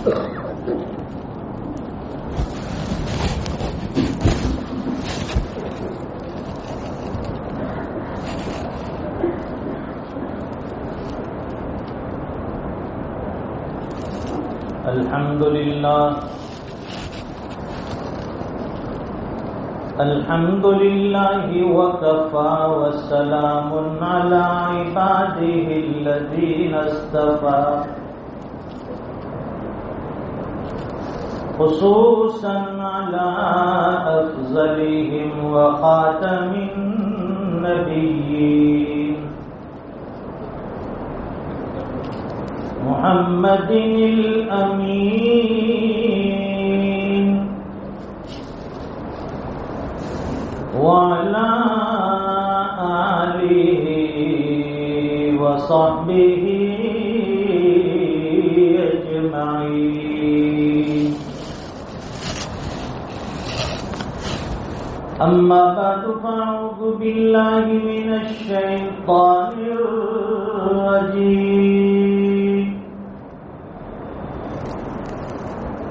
الحمد لله وكفى وسلام على عباده الذين اصطفى خصوصا على أفضلهم وخاتم النبيين محمد الأمين وعلى آله وصحبه أجمعين. أما بعد فأعوذ بالله من الشيطان الرجيم.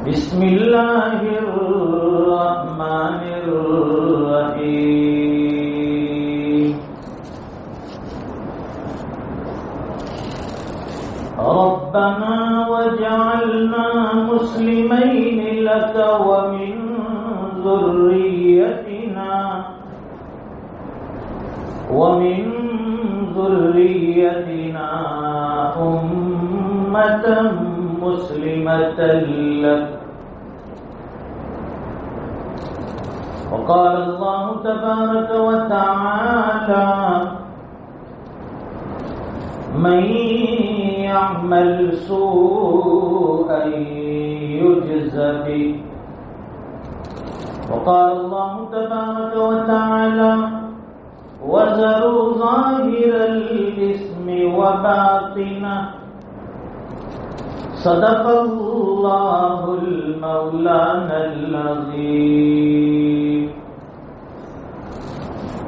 بسم الله الرحمن الرحيم. ربنا وجعلنا مسلمين لك ومن ذريتنا أمة مسلمة لك. وقال الله تبارك وتعالى من يعمل سوءا يجز به. وقال الله تبارك وتعالى وذروا ظاهر الإثم وباطنه. صدق الله المولانا العظيم.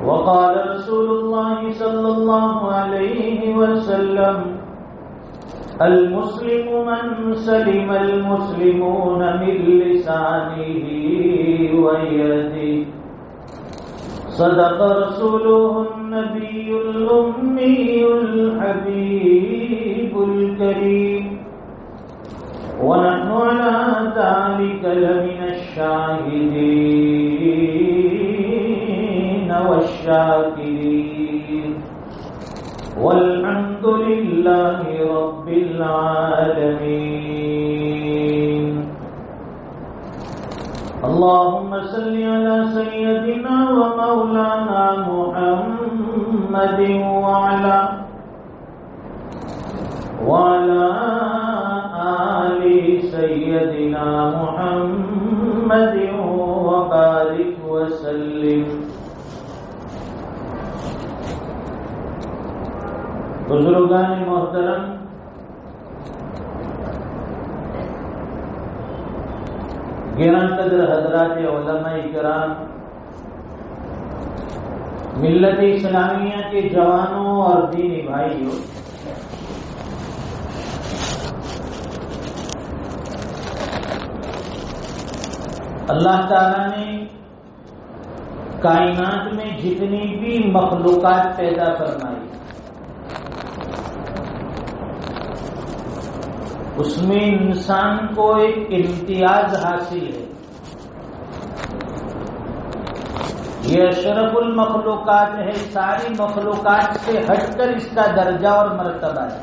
وقال رسول الله صلى الله عليه وسلم المسلم من سلم المسلمون من لسانه ويده. صدق رسوله النبي الأمي الحبيب الكريم. ونحن على ذلك لمن الشاهدين والشاكرين. والحمد لله رب العالمين. اللهم صل على سيدنا ومولانا محمد وعلى آل سيدنا محمد وبارك وسلم. بزرگان محترم، گراں قدر حضرات علماء کرام، ملت اسلامیہ کے جوانوں اور دینی بھائیوں، اللہ تعالیٰ نے کائنات میں جتنی بھی مخلوقات پیدا فرمائی، اس میں انسان کو ایک امتیاز حاصل ہے. یہ اشرف المخلوقات ہے، ساری مخلوقات سے ہٹ کر اس کا درجہ اور مرتبہ ہے.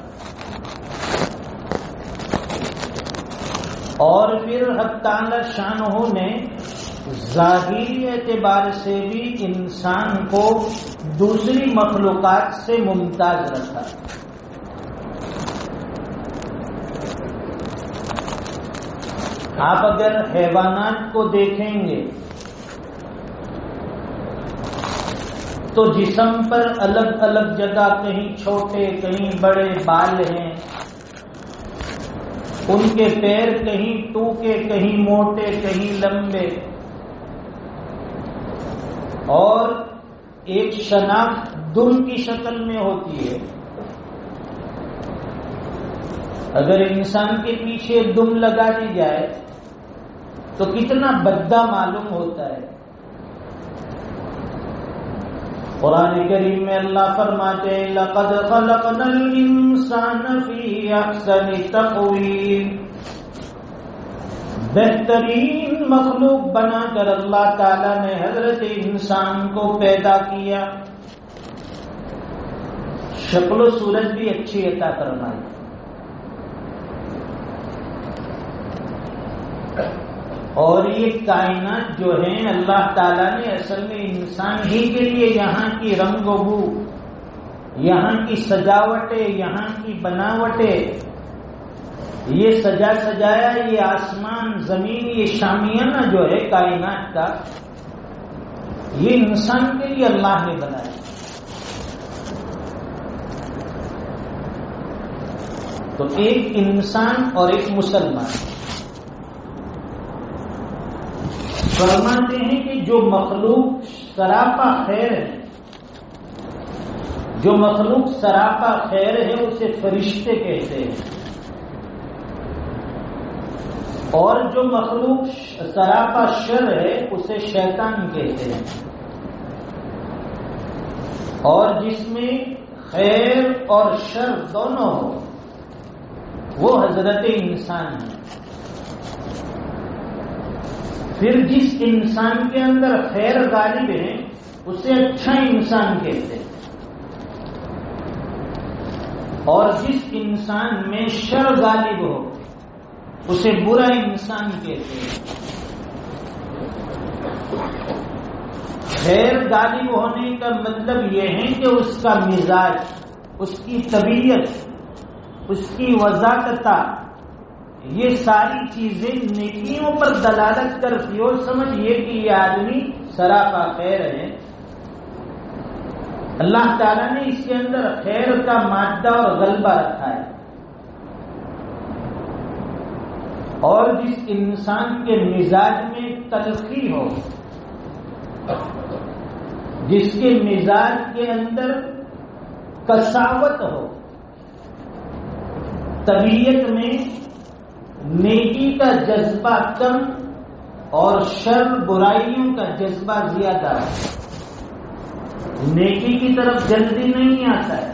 اور پھر حق تعالی شانہ نے ظاہری اعتبار سے بھی انسان کو دوسری مخلوقات سے ممتاز رکھا. آپ اگر حیوانات کو دیکھیں گے تو جسم پر الگ الگ جگہ کہیں چھوٹے کہیں بڑے بال ہیں، ان کے پیر کہیں ٹوکے کہیں موٹے کہیں لمبے، اور ایک شناخت دم کی شکل میں ہوتی ہے. اگر انسان کے پیچھے دم لگا دی جائے تو کتنا بدا معلوم ہوتا ہے۔ قرآن کریم میں اللہ فرماتے ہیں لَقَدْ خَلَقْنَا الْإِنسَانَ فِي أَحْسَنِ تَقْوِيمٍ، بہترین مخلوق بنا کر اللہ تعالی نے حضرت انسان کو پیدا کیا، شکل و صورت بھی اچھی عطا فرمائی، اور یہ کائنات جو ہیں اللہ تعالیٰ نے اصل میں انسان ہی کے لیے یہاں کی رنگ و بو، یہاں کی سجاوٹیں، یہاں کی بناوٹیں، یہ سجایا یہ آسمان زمین یہ شامیانہ جو ہے کائنات کا، یہ انسان کے لیے اللہ نے بنایا۔ تو ایک انسان اور ایک مسلمان فرماتے ہیں کہ جو مخلوق سراپا خیر ہے، جو مخلوق سراپا خیر ہے اسے فرشتے کہتے ہیں، اور جو مخلوق سراپا شر ہے اسے شیطان کہتے ہیں، اور جس میں خیر اور شر دونوں ہو وہ حضرت انسان ہے۔ پھر جس انسان کے اندر خیر غالب ہے اسے اچھا انسان کہتے ہیں، اور جس انسان میں شر غالب ہو اسے برا انسان کہتے ہیں۔ خیر غالب ہونے کا مطلب یہ ہے کہ اس کا مزاج، اس کی طبیعت، اس کی وضاحت، یہ ساری چیزیں نیکیوں پر دلالت کرتی ہو، سمجھئے کہ یہ آدمی سراپا خیر ہے۔ اللہ تعالیٰ نے اس کے اندر خیر کا مادہ اور غلبہ رکھا ہے، اور جس انسان کے مزاج میں تلخی ہو، جس کے مزاج کے اندر قساوت ہو، طبیعت میں نیکی کا جذبہ کم اور شر برائیوں کا جذبہ زیادہ ہے، نیکی کی طرف جلدی نہیں آتا ہے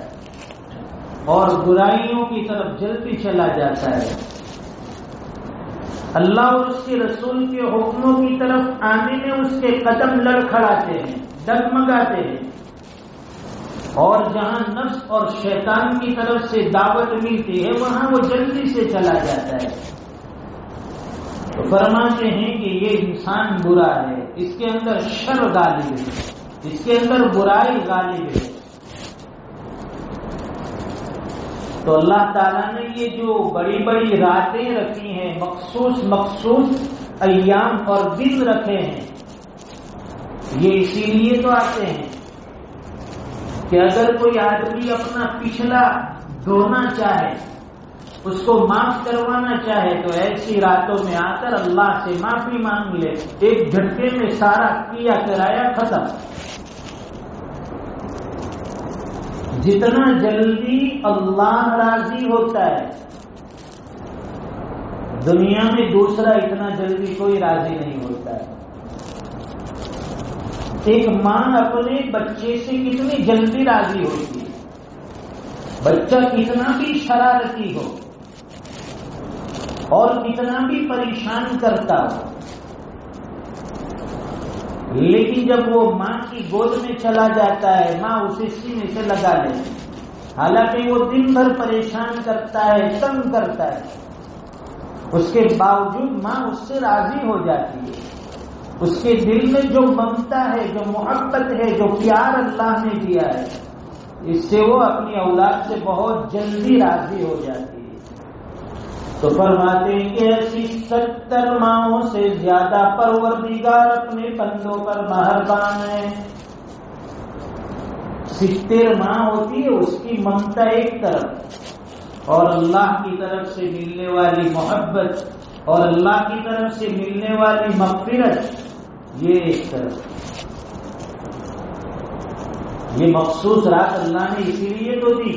اور برائیوں کی طرف جلدی چلا جاتا ہے، اللہ اور اس کے رسول کے حکموں کی طرف آنے میں اس کے قدم لڑکھڑاتے ہیں، ڈگمگاتے ہیں، اور جہاں نفس اور شیطان کی طرف سے دعوت ملتی ہے وہاں وہ جلدی سے چلا جاتا ہے۔ تو فرماتے ہیں کہ یہ انسان برا ہے، اس کے اندر شر غالب ہے، اس کے اندر برائی غالب ہے۔ تو اللہ تعالیٰ نے یہ جو بڑی بڑی راتیں رکھی ہیں، مخصوص ایام اور دن رکھے ہیں، یہ اسی لیے تو آتے ہیں کہ اگر کوئی آدمی اپنا پچھلا دھونا چاہے، اس کو معاف کروانا چاہے تو ایسی راتوں میں آ کر اللہ سے معافی مانگ لے، ایک جھٹکے میں سارا کیا کرایا ختم۔ جتنا جلدی اللہ راضی ہوتا ہے دنیا میں دوسرا اتنا جلدی کوئی راضی نہیں ہوتا ہے۔ ایک ماں اپنے بچے سے کتنی جلدی راضی ہوتی ہے، بچہ کتنا بھی شرارتی ہو اور کتنا بھی پریشان کرتا ہو، لیکن جب وہ ماں کی گود میں چلا جاتا ہے ماں اسے سینے سے لگا لیتی، حالانکہ وہ دن بھر پریشان کرتا ہے، تنگ کرتا ہے، اس کے باوجود ماں اس سے راضی ہو جاتی ہے۔ اس کے دل میں جو ممتا ہے، جو محبت ہے، جو پیار اللہ نے دیا ہے، اس سے وہ اپنی اولاد سے بہت جلدی راضی ہو جاتی ہے۔ تو فرماتے ہیں کہ ایسی 70 ماہوں سے زیادہ پروردگار اپنے بندوں پر مہربان ہے۔ 70 ماہ ہوتی ہے اس کی ممتا ایک طرف، اور اللہ کی طرف سے ملنے والی محبت اور اللہ کی طرف سے ملنے والی مغفرت یہ ایک طرف۔ یہ مخصوص رات اللہ نے اسی لیے تو دی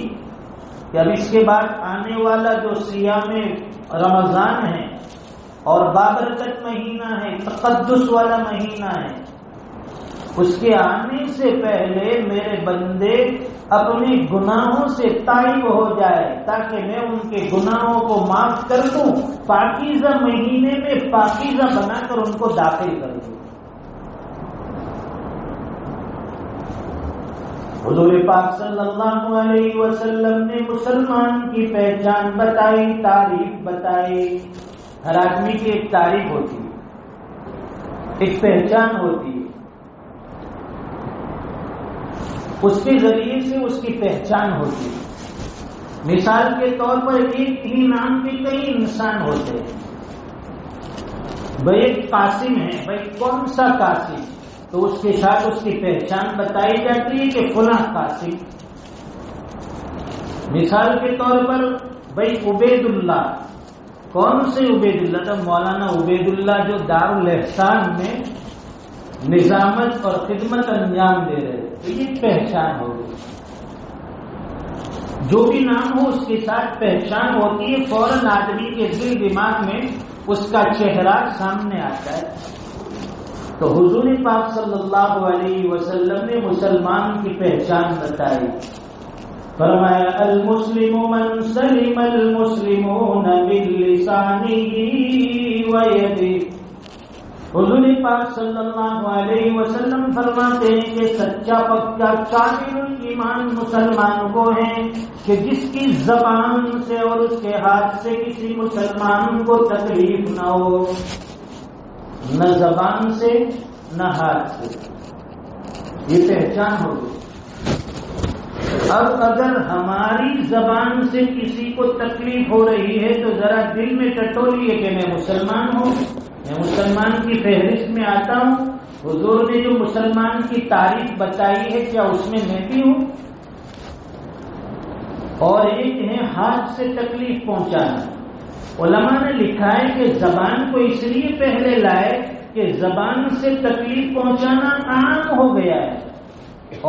کہ اب اس کے بعد آنے والا جو صیام رمضان ہے اور بابرکت مہینہ ہے، تقدس والا مہینہ ہے، اس کے آنے سے پہلے میرے بندے اپنے گناہوں سے تائب ہو جائے تاکہ میں ان کے گناہوں کو معاف کر دوں، پاکیزہ مہینے میں پاکیزہ بنا کر ان کو داخل کر دوں۔ حضور پاک صلی اللہ علیہ وسلم نے مسلمان کی پہچان بتائی، تعریف بتائی۔ ہر آدمی کی ایک تعریف ہوتی ہے، ایک پہچان ہوتی ہے، اس کے ذریعے سے اس کی پہچان ہوتی ہے۔ مثال کے طور پر ایک ہی نام کے کئی انسان ہوتے ہیں۔ بھائی ایک قاسم ہے، بھائی کون سا قاسم؟ تو اس کے ساتھ اس کی پہچان بتائی جاتی ہے کہ فلاں قاسم۔ مثال کے طور پر بھائی عبید اللہ، کون سے عبید اللہ؟ تو مولانا عبید اللہ جو دارالاحسان میں نظامت اور خدمت انجام دے رہے، تو یہ پہچان ہوگی۔ جو بھی نام ہو اس کے ساتھ پہچان ہوتی ہے، فوراً آدمی کے دل دماغ میں اس کا چہرہ سامنے آتا ہے۔ تو حضور پاک صلی اللہ علیہ وسلم نے مسلمان کی پہچان بتائی، فرمایا المسلم من سلم المسلمون من لسانه ويده۔ حضور پاک صلی اللہ علیہ وسلم فرماتے ہیں کہ سچا پکا کامل ایمان مسلمان کو ہے کہ جس کی زبان سے اور اس کے ہاتھ سے کسی مسلمان کو تکلیف نہ ہو، نہ زبان سے نہ ہاتھ سے۔ یہ پہچان ہوگی۔ اب اگر ہماری زبان سے کسی کو تکلیف ہو رہی ہے تو ذرا دل میں ٹٹولیے کہ میں مسلمان ہوں، میں مسلمان کی فہرست میں آتا ہوں۔ حضور نے جو مسلمان کی تعریف بتائی ہے کیا اس میں میں بھی ہوں؟ اور ایک ہے ہاتھ سے تکلیف پہنچانا۔ علماء نے لکھا ہے کہ زبان کو اس لیے پہلے لائے کہ زبان سے تکلیف پہنچانا عام ہو گیا ہے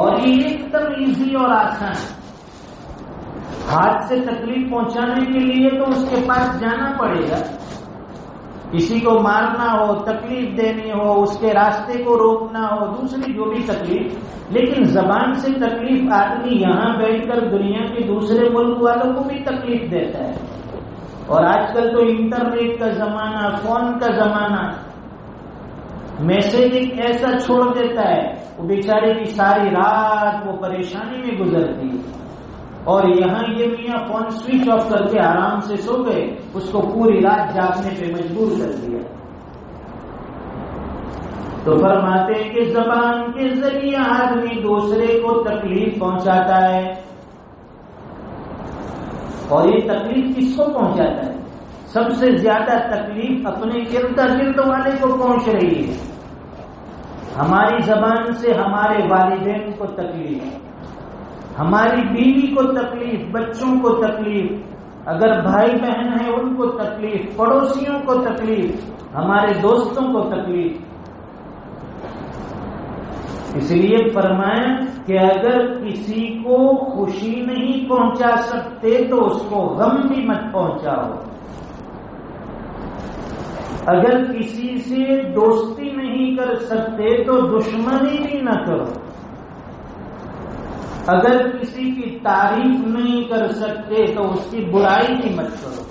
اور یہ ایک دم ایزی اور آسان۔ ہاتھ سے تکلیف پہنچانے کے لیے تو اس کے پاس جانا پڑے گا، کسی کو مارنا ہو، تکلیف دینی ہو، اس کے راستے کو روکنا ہو، دوسری جو بھی تکلیف۔ لیکن زبان سے تکلیف آدمی یہاں بیٹھ کر دنیا کے دوسرے ملک والوں کو بھی تکلیف دیتا ہے۔ اور آج کل تو انٹرنیٹ کا زمانہ، فون کا زمانہ، میسج ایک ایسا چھوڑ دیتا ہے وہ بیچارے کی ساری رات وہ پریشانی میں گزرتی ہے، اور یہاں یہ میاں فون سوئچ آف کر کے آرام سے سو گئے، اس کو پوری رات جاگنے پہ مجبور کر دیا۔ تو فرماتے ہیں کہ زبان کے ذریعے آدمی دوسرے کو تکلیف پہنچاتا ہے، اور یہ تکلیف کس کو پہنچاتا ہے؟ سب سے زیادہ تکلیف اپنے ارد گرد والے کو پہنچ رہی ہے۔ ہماری زبان سے ہمارے والدین کو تکلیف، ہماری بیوی کو تکلیف، بچوں کو تکلیف، اگر بھائی بہن ہیں ان کو تکلیف، پڑوسیوں کو تکلیف، ہمارے دوستوں کو تکلیف۔ اس لیے فرمایا کہ اگر کسی کو خوشی نہیں پہنچا سکتے تو اس کو غم بھی مت پہنچاؤ، اگر کسی سے دوستی نہیں کر سکتے تو دشمنی بھی نہ کرو، اگر کسی کی تعریف نہیں کر سکتے تو اس کی برائی بھی مت کرو۔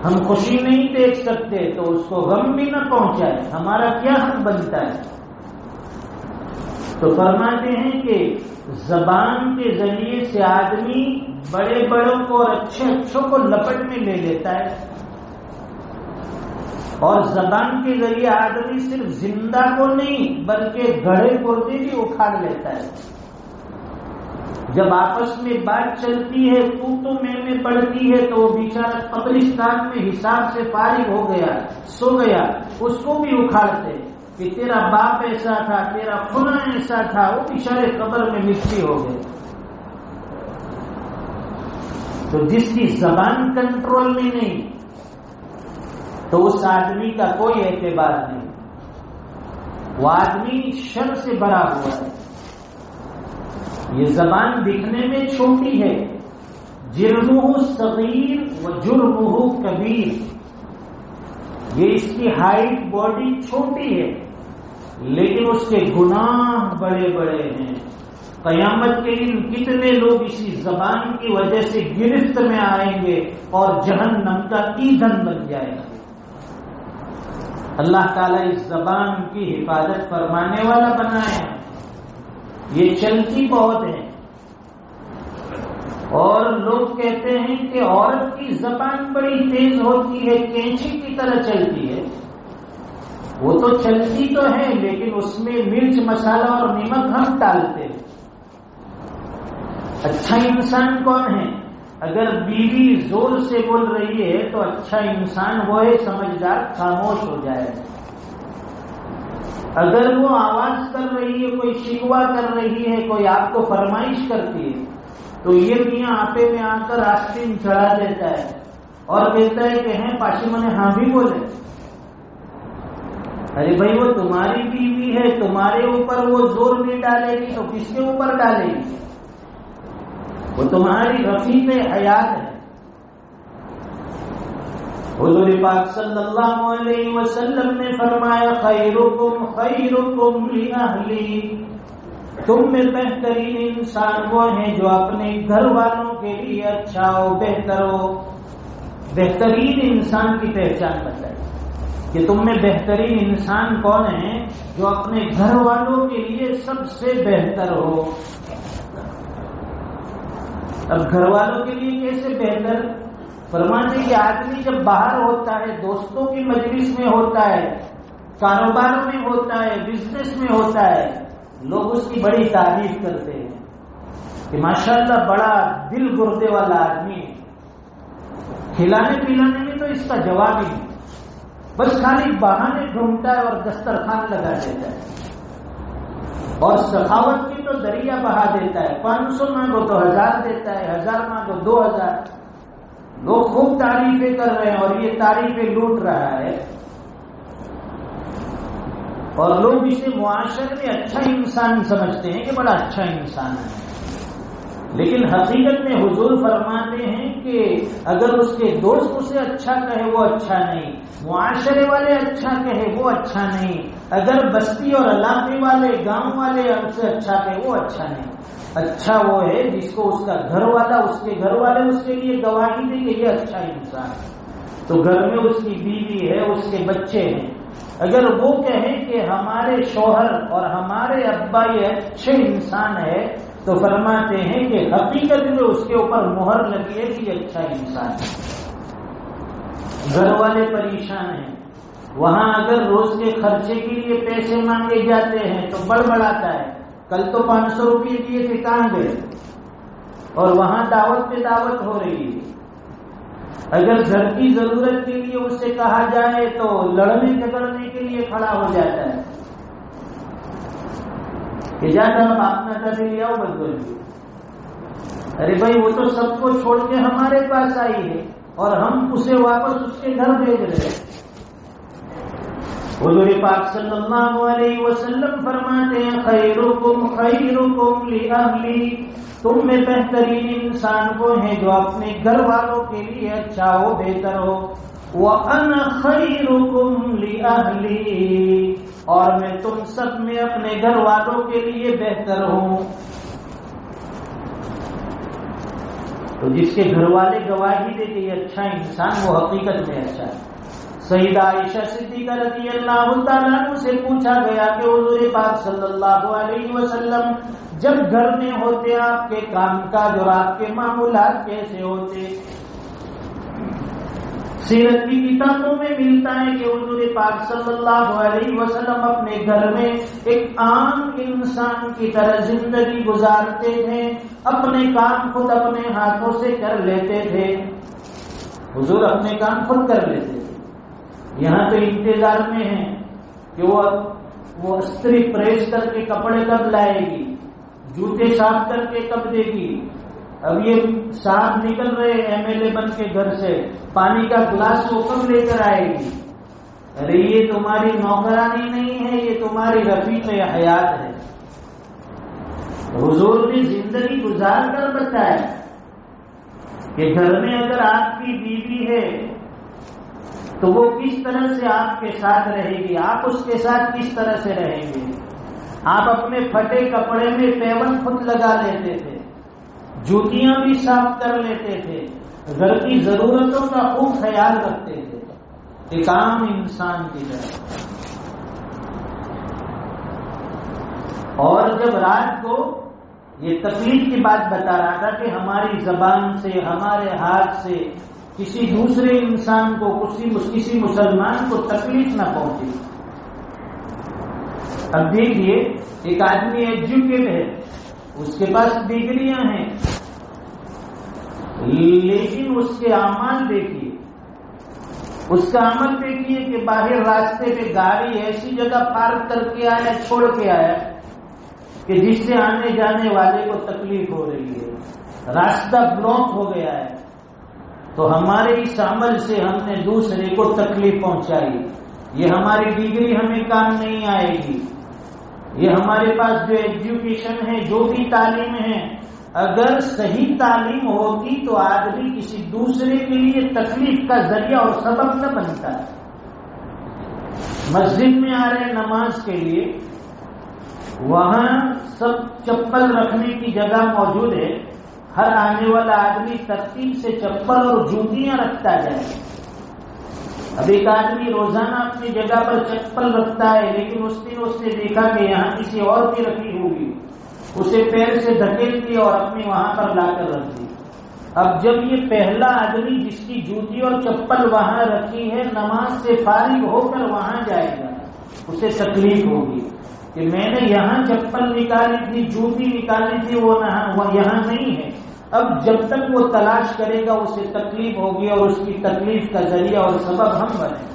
ہم خوشی نہیں دیکھ سکتے تو اس کو غم بھی نہ پہنچائے، ہمارا کیا حق بنتا ہے؟ تو فرماتے ہیں کہ زبان کے ذریعے سے آدمی بڑے بڑوں کو اور اچھے اچھوں کو لپٹ میں لے لیتا ہے، اور زبان کے ذریعے آدمی صرف زندہ کو نہیں بلکہ گڑھے مردے بھی اکھاڑ لیتا ہے۔ جب آپس میں بات چلتی ہے، تو میں پڑتی ہے، تو وہ بیچارہ قبرستان میں حساب سے فارغ ہو گیا، سو گیا، اس کو بھی اکھاڑتے کہ تیرا باپ ایسا تھا، تیرا فلاں ایسا تھا، وہ بیچارے قبر میں مٹی ہو گئے۔ تو جس کی زبان کنٹرول میں نہیں تو اس آدمی کا کوئی اعتبار نہیں، وہ آدمی شر سے بھرا ہوا ہے۔ یہ زبان دکھنے میں چھوٹی ہے، جرمہ صغیر و جرمہ کبیر، یہ اس کی ہائٹ باڈی چھوٹی ہے لیکن اس کے گناہ بڑے بڑے ہیں۔ قیامت کے دن کتنے لوگ اسی زبان کی وجہ سے گرفت میں آئیں گے اور جہنم کا ایندھن بن جائے گا۔ اللہ تعالیٰ اس زبان کی حفاظت فرمانے والا بنایا ہے، یہ چلتی بہت ہے، اور لوگ کہتے ہیں کہ عورت کی زبان بڑی تیز ہوتی ہے، کینچی کی طرح چلتی ہے۔ وہ تو چلتی تو ہے لیکن اس میں مرچ مسالہ اور نمک ہم ڈالتے ہیں۔ اچھا انسان کون ہے؟ اگر بیوی زور سے بول رہی ہے تو اچھا انسان وہ ہے سمجھدار، خاموش ہو جائے۔ اگر وہ آواز کر رہی ہے، کوئی شکوہ کر رہی ہے، کوئی آپ کو فرمائش کرتی ہے تو یہ میاں آپے میں آ کر آستین چڑھا دیتا ہے اور کہتا ہے کہ ہیں پاشی منے ہاں بھی بولے۔ ارے بھائی وہ تمہاری بیوی ہے، تمہارے اوپر وہ زور نہیں ڈالے گی تو کس کے اوپر ڈالے گی؟ وہ تمہاری رفیق حیات ہے۔ حضور پاک صلی اللہ علیہ وسلم نے فرمایا خیرکم خیرکم لأہلی، تم میں بہترین انسان وہ ہیں جو اپنے گھر والوں کے لیے اچھا ہو، بہتر ہو۔ بہترین انسان کی پہچان بتائے کہ تم میں بہترین انسان کون ہے؟ جو اپنے گھر والوں کے لیے سب سے بہتر ہو۔ اب گھر والوں کے لیے کیسے بہتر؟ فرماتے کہ آدمی جب باہر ہوتا ہے، دوستوں کی مجلس میں ہوتا ہے، کاروبار میں ہوتا ہے، بزنس میں ہوتا ہے، لوگ اس کی بڑی تعریف کرتے ہیں کہ ماشاءاللہ بڑا دل گردے والا آدمی ہے۔ کھلانے پلانے میں تو اس کا جواب ہی نہیں، بس خالی بہانے ڈھونڈتا ہے اور دسترخوان لگا دیتا ہے، اور سخاوت کی تو دریا بہا دیتا ہے۔ 500 مانگو تو 1000 دیتا ہے، 1000 مانگو 2000۔ لوگ خوب تعریفیں کر رہے ہیں اور یہ تعریفیں لوٹ رہا ہے، اور لوگ اسے معاشرے میں اچھا انسان سمجھتے ہیں کہ بڑا اچھا انسان ہے، لیکن حقیقت میں حضور فرماتے ہیں کہ اگر اس کے دوست اسے اچھا کہے وہ اچھا نہیں، معاشرے والے اچھا کہے وہ اچھا نہیں، اگر بستی اور علاقے والے گاؤں والے اسے اچھا کہے وہ اچھا نہیں۔ اچھا وہ ہے جس کو اس کا گھر والا، اس کے گھر والے اس کے لیے گواہی دیں کہ یہ اچھا انسان ہے۔ تو گھر میں اس کی بیوی ہے، اس کے بچے ہیں، اگر وہ کہیں کہ ہمارے شوہر اور ہمارے ابا یہ اچھے انسان ہے تو فرماتے ہیں کہ حقیقت میں اس کے اوپر مہر لگی ہے کہ یہ اچھا انسان ہے۔ گھر والے پریشان ہیں، وہاں اگر روز کے خرچے کے لیے پیسے مانگے جاتے ہیں تو بڑبڑاتا ہے، کل تو 500 روپئے دیے تھے کہاں گئے، اور وہاں دعوت پہ دعوت ہو رہی ہے۔ اگر گھر کی ضرورت کے لیے اس سے کہا جائے تو لڑنے جھگڑنے کے لیے کھڑا ہو جاتا ہے کہ جاتا ہم اپنا کر لے آؤ بدل۔ ارے بھائی وہ تو سب کو چھوڑ کے ہمارے پاس آئی ہے اور ہم اسے واپس اس کے گھر بھیج رہے ہیں۔ حضور پاک صلی اللہ علیہ وسلم فرماتے ہیں خیرکم خیرکم لأہلی، تم میں بہترین انسان وہ ہیں جو اپنے گھر والوں کے لیے اچھا ہو، بہتر ہو۔ وَأَنَا خَيْرُكُمْ لِأَهْلِي، اور میں تم سب میں اپنے گھر والوں کے لیے بہتر ہوں۔ تو جس کے گھر والے گواہی دے کہ یہ اچھا انسان، وہ حقیقت میں اچھا ہے۔ سیدہ عائشہ صدیقہ رضی اللہ تعالیٰ عنہ سے پوچھا گیا کہ حضور پاک صلی اللہ علیہ وسلم جب گھر میں ہوتے آپ کے کام کاج اور آپ کے معمولات کیسے ہوتے؟ سیرت کی کتابوں میں ملتا ہے کہ حضور پاک صلی اللہ علیہ وسلم اپنے گھر میں ایک عام انسان کی طرح زندگی گزارتے تھے، اپنے کام خود اپنے ہاتھوں سے کر لیتے تھے۔ حضور اپنے کام خود کر لیتے تھے، یہاں تو انتظار میں ہے کہ وہ استری پریس کر کے کپڑے کب لائے گی، جوتے صاف کر کے کب دے گی۔ اب یہ صاحب نکل رہے MLA بن کے گھر سے، پانی کا گلاس وہ کب لے کر آئے گی؟ ارے یہ تمہاری نوکرانی نہیں ہے، یہ تمہاری رفیق حیات ہے۔ حضور نے زندگی گزار کر بتایا کہ گھر میں اگر آپ کی بیوی ہے تو وہ کس طرح سے آپ کے ساتھ رہے گی، آپ اس کے ساتھ کس طرح سے رہیں گے۔ آپ اپنے پھٹے کپڑے میں پیون خود لگا لیتے تھے، جوتیاں بھی صاف کر لیتے تھے، گھر کی ضرورتوں کا خوب خیال رکھتے تھے، ایک عام انسان کی طرح۔ اور جب رات کو یہ تکلیف کی بات بتا رہا تھا کہ ہماری زبان سے، ہمارے ہاتھ سے کسی دوسرے انسان کو، کسی مسلمان کو تکلیف نہ پہنچے۔ اب دیکھیے، ایک آدمی ایجوکیٹ ہے، اس کے پاس ڈگریاں ہیں، لیکن اس کے اعمال دیکھیے، اس کا عمل دیکھیے کہ باہر راستے پہ گاڑی ایسی جگہ پارک کر کے آیا، چھوڑ کے آیا کہ جس سے آنے جانے والے کو تکلیف ہو رہی ہے، راستہ بلاک ہو گیا ہے۔ تو ہمارے اس عمل سے ہم نے دوسرے کو تکلیف پہنچائی۔ یہ ہماری ڈگری ہمیں کام نہیں آئے گی، یہ ہمارے پاس جو ایجوکیشن ہے، جو بھی تعلیم ہے، اگر صحیح تعلیم ہوگی تو آدمی کسی دوسرے کے لیے تکلیف کا ذریعہ اور سبب نہ بنتا ہے۔ مسجد میں آ رہے نماز کے لیے، وہاں سب چپل رکھنے کی جگہ موجود ہے، ہر آنے والا آدمی ترتیب سے چپل اور جوتیاں رکھتا جائے۔ اب ایک آدمی روزانہ اپنی جگہ پر چپل رکھتا ہے، لیکن اس دن اس نے دیکھا کہ یہاں کسی اور کی رکھی ہوگی، اسے پیر سے دھکیل دیا اور اپنی وہاں پر لا کر رکھ دی۔ اب جب یہ پہلا آدمی جس کی جوتی اور چپل وہاں رکھی ہے نماز سے فارغ ہو کر وہاں جائے گا، اسے تکلیف ہوگی کہ میں نے یہاں چپل نکالی تھی، جوتی نکالی تھی، وہ یہاں نہیں ہے۔ اب جب تک وہ تلاش کرے گا اسے تکلیف ہوگی، اور اس کی تکلیف کا ذریعہ اور سبب ہم بنے۔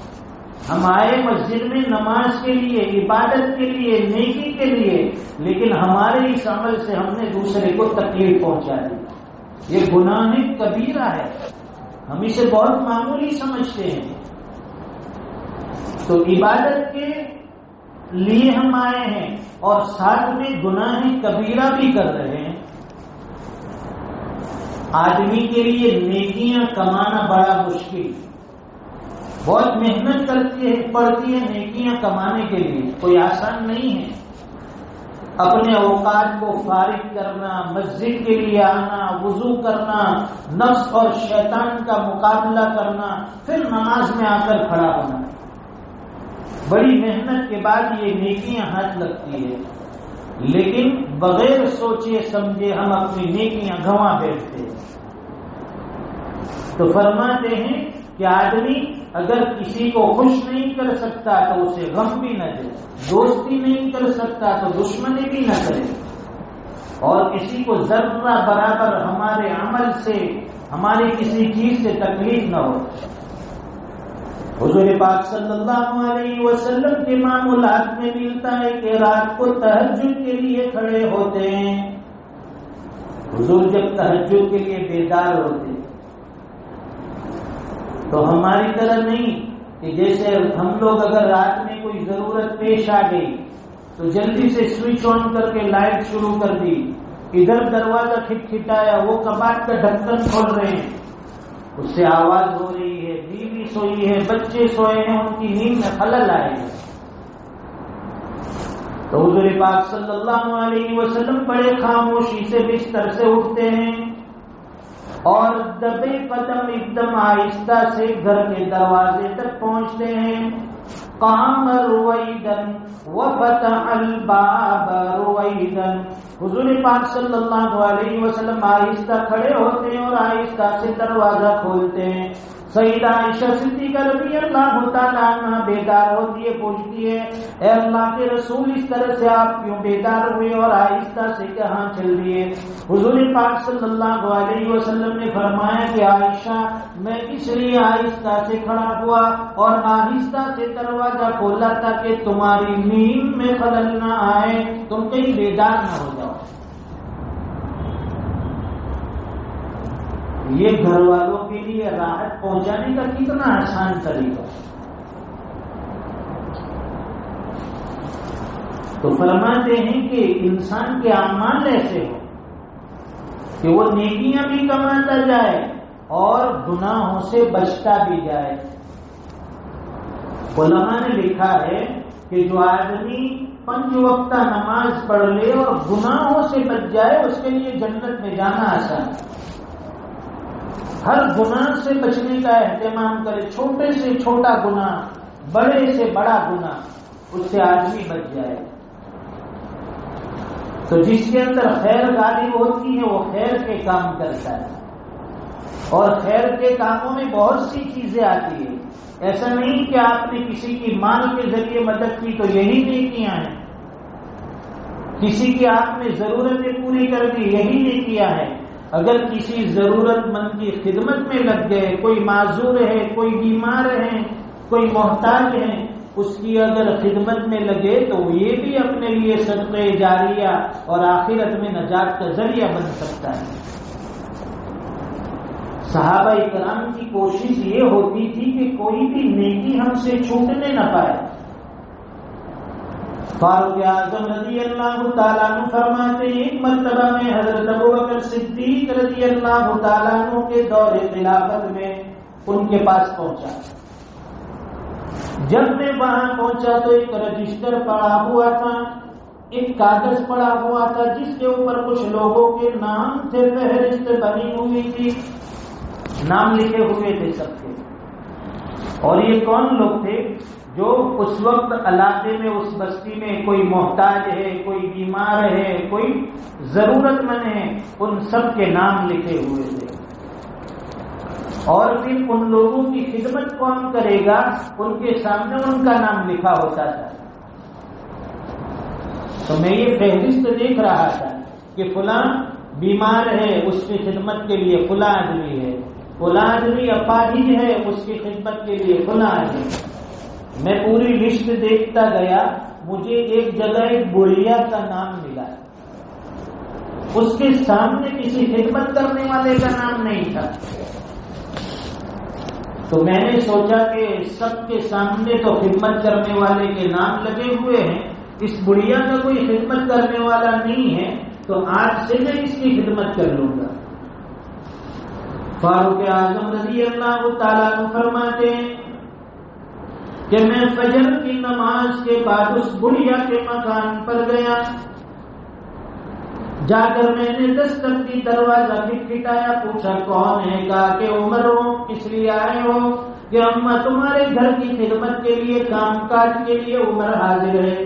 ہم آئے مسجد میں نماز کے لیے، عبادت کے لیے، نیکی کے لیے، لیکن ہمارے اس عمل سے ہم نے دوسرے کو تکلیف پہنچا دی۔ یہ گناہ کبیرہ ہے، ہم اسے بہت معمولی سمجھتے ہیں۔ تو عبادت کے لیے ہم آئے ہیں اور ساتھ میں گناہ کبیرہ بھی کر رہے ہیں۔ آدمی کے لیے نیکیاں کمانا بڑا مشکل، بہت محنت پڑتی ہے نیکیاں کمانے کے لیے، کوئی آسان نہیں ہے۔ اپنے اوقات کو فارغ کرنا، مسجد کے لیے آنا، وضو کرنا، نفس اور شیطان کا مقابلہ کرنا، پھر نماز میں آ کر کھڑا ہونا، بڑی محنت کے بعد یہ نیکیاں ہاتھ لگتی ہے، لیکن بغیر سوچے سمجھے ہم اپنی نیکیاں گنوا بیٹھتے ہیں۔ تو فرماتے ہیں کہ آدمی اگر کسی کو خوش نہیں کر سکتا تو اسے غم بھی نہ دے، دوستی نہیں کر سکتا تو دشمنی بھی نہ کرے، اور کسی کو ذرہ برابر ہمارے عمل سے، ہماری کسی چیز سے تکلیف نہ ہو۔ حضور پاک صلی اللہ علیہ وسلم کے معمولات میں ملتا ہے کہ رات کو تہجد کے لیے کھڑے ہوتے ہیں۔ حضور جب تہجد کے لیے بیدار ہوتے تو ہماری طرح نہیں کہ جیسے ہم لوگ اگر رات میں کوئی ضرورت پیش آ گئی تو جلدی سے سوئچ آن کر کے لائٹ شروع کر دی، ادھر دروازہ کھٹکھٹایا، وہ کباڑ کا ڈھکن کھول رہے ہیں، اس سے آواز ہو رہی ہے، بیوی سوئی ہے، بچے سوئے ہیں، ان کی نیند میں خلل آئے گا۔ تو حضور پاک صلی اللہ علیہ وسلم بڑے خاموشی سے بستر سے اٹھتے ہیں اور دبے قدم ایک دم آہستہ سے گھر کے دروازے تک پہنچتے ہیں۔ قام رویدا وفتح الباب رویدا، حضور پاک صلی اللہ علیہ وسلم آہستہ کھڑے ہوتے ہیں اور آہستہ سے دروازہ کھولتے ہیں۔ سیدہ عائشہ صدیقہ رضی اللہ تعالیٰ عنہ بیدار ہوتی ہے، پوچھتی ہے اے اللہ کے رسول اس طرح سے آپ کیوں بیدار ہوئے اور آہستہ سے کہاں چل دیے؟ حضور پاک صلی اللہ علیہ وسلم نے فرمایا کہ عائشہ میں اس لیے آہستہ سے کھڑا ہوا اور آہستہ سے دروازہ کھولا تاکہ تمہاری نیند میں خلل نہ آئے، تم کہیں بیدار نہ ہو جاؤ۔ یہ گھر والوں کے لیے راحت پہنچانے کا کتنا آسان طریقہ۔ تو فرماتے ہیں کہ انسان کے اعمال ایسے ہو کہ وہ نیکیاں بھی کماتا جائے اور گناہوں سے بچتا بھی جائے. علماء نے لکھا ہے کہ جو آدمی 5 وقتہ نماز پڑھ لے اور گناہوں سے بچ جائے اس کے لیے جنت میں جانا آسان ہے. ہر گناہ سے بچنے کا اہتمام کرے، چھوٹے سے چھوٹا گناہ، بڑے سے بڑا گناہ، اس سے آدمی بچ جائے. تو جس کے اندر خیر غالب ہوتی ہے وہ خیر کے کام کرتا ہے، اور خیر کے کاموں میں بہت سی چیزیں آتی ہیں. ایسا نہیں کہ آپ نے کسی کی مال کے ذریعے مدد کی تو یہی نیکیاں ہیں، کسی کی آپ نے ضرورتیں پوری کر دی یہی نیکیاں ہیں. اگر کسی ضرورت مند کی خدمت میں لگ گئے، کوئی معذور ہے، کوئی بیمار ہے، کوئی محتاج ہے، اس کی اگر خدمت میں لگے تو یہ بھی اپنے لیے صدقہ جاریہ اور آخرت میں نجات کا ذریعہ بن سکتا ہے. صحابہ کرام کی کوشش یہ ہوتی تھی کہ کوئی بھی نیکی ہم سے چھوٹنے نہ پائے. فاروق اعظم رضی اللہ تعالیٰ عنہ فرماتے ہیں ایک مرتبہ میں حضرت ابوبکر صدیق رضی اللہ تعالیٰ عنہ کے دور خلافت میں ان کے پاس پہنچا. جب میں وہاں پہنچا تو ایک رجسٹر پڑا ہوا تھا، ایک کاغذ پڑا ہوا تھا جس کے اوپر کچھ لوگوں کے نام تھے، فہرست بنی ہوئی تھی، نام لکھے ہوئے تھے سب کے. اور یہ کون لوگ تھے؟ جو اس وقت علاقے میں اس بستی میں کوئی محتاج ہے، کوئی بیمار ہے، کوئی ضرورت مند ہے، ان سب کے نام لکھے ہوئے تھے. اور پھر ان لوگوں کی خدمت کون کرے گا ان کے سامنے ان کا نام لکھا ہوتا تھا. تو میں یہ فہرست دیکھ رہا تھا کہ فلاں بیمار ہے، اس کی خدمت کے لیے فلاں آدمی ہے، فلاں آدمی اپاہج ہے، اس کی خدمت کے لیے فلاں آدمی. میں پوری لسٹ دیکھتا گیا، مجھے ایک جگہ ایک بڑھیا کا نام ملا، اس کے سامنے کسی خدمت کرنے والے کا نام نہیں تھا. تو میں نے سوچا کہ سب کے سامنے تو خدمت کرنے والے کے نام لگے ہوئے ہیں، اس بڑھیا کا کوئی خدمت کرنے والا نہیں ہے، تو آج سے میں اس کی خدمت کر لوں گا. فاروق اعظم رضی اللہ تعالیٰ عنہ فرماتے ہیں کہ میں فجر کی نماز کے بعد اس بڑھیا کے مکان پر گیا. جا کر میں نے دستک کی، دروازہ کھٹکھٹایا، پوچھا کون ہے؟ کہا کہ عمر ہو. کس لیے آئے ہو؟ کہ اماں تمہارے گھر کی خدمت کے لیے، کام کاج کے لیے عمر حاضر ہے.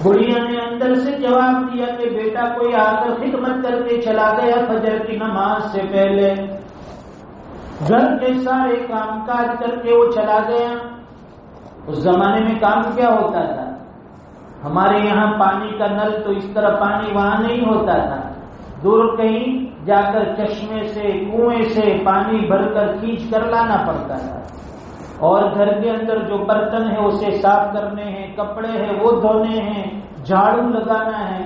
بڑھیا نے اندر سے جواب دیا کہ بیٹا کوئی آ کر خدمت کر کے چلا گیا فجر کی نماز سے پہلے، گھر کے سارے کام کاج کر کے وہ چلا گیا. اس زمانے میں کام کیا ہوتا تھا؟ ہمارے یہاں پانی کا نل تو اس طرح پانی وہاں نہیں ہوتا تھا، دور کہیں جا کر چشمے سے، کنویں سے پانی بھر کر کھینچ کر لانا پڑتا تھا. اور گھر کے اندر جو برتن ہے اسے صاف کرنے ہیں، کپڑے ہیں وہ دھونے ہیں، جھاڑو لگانا ہے.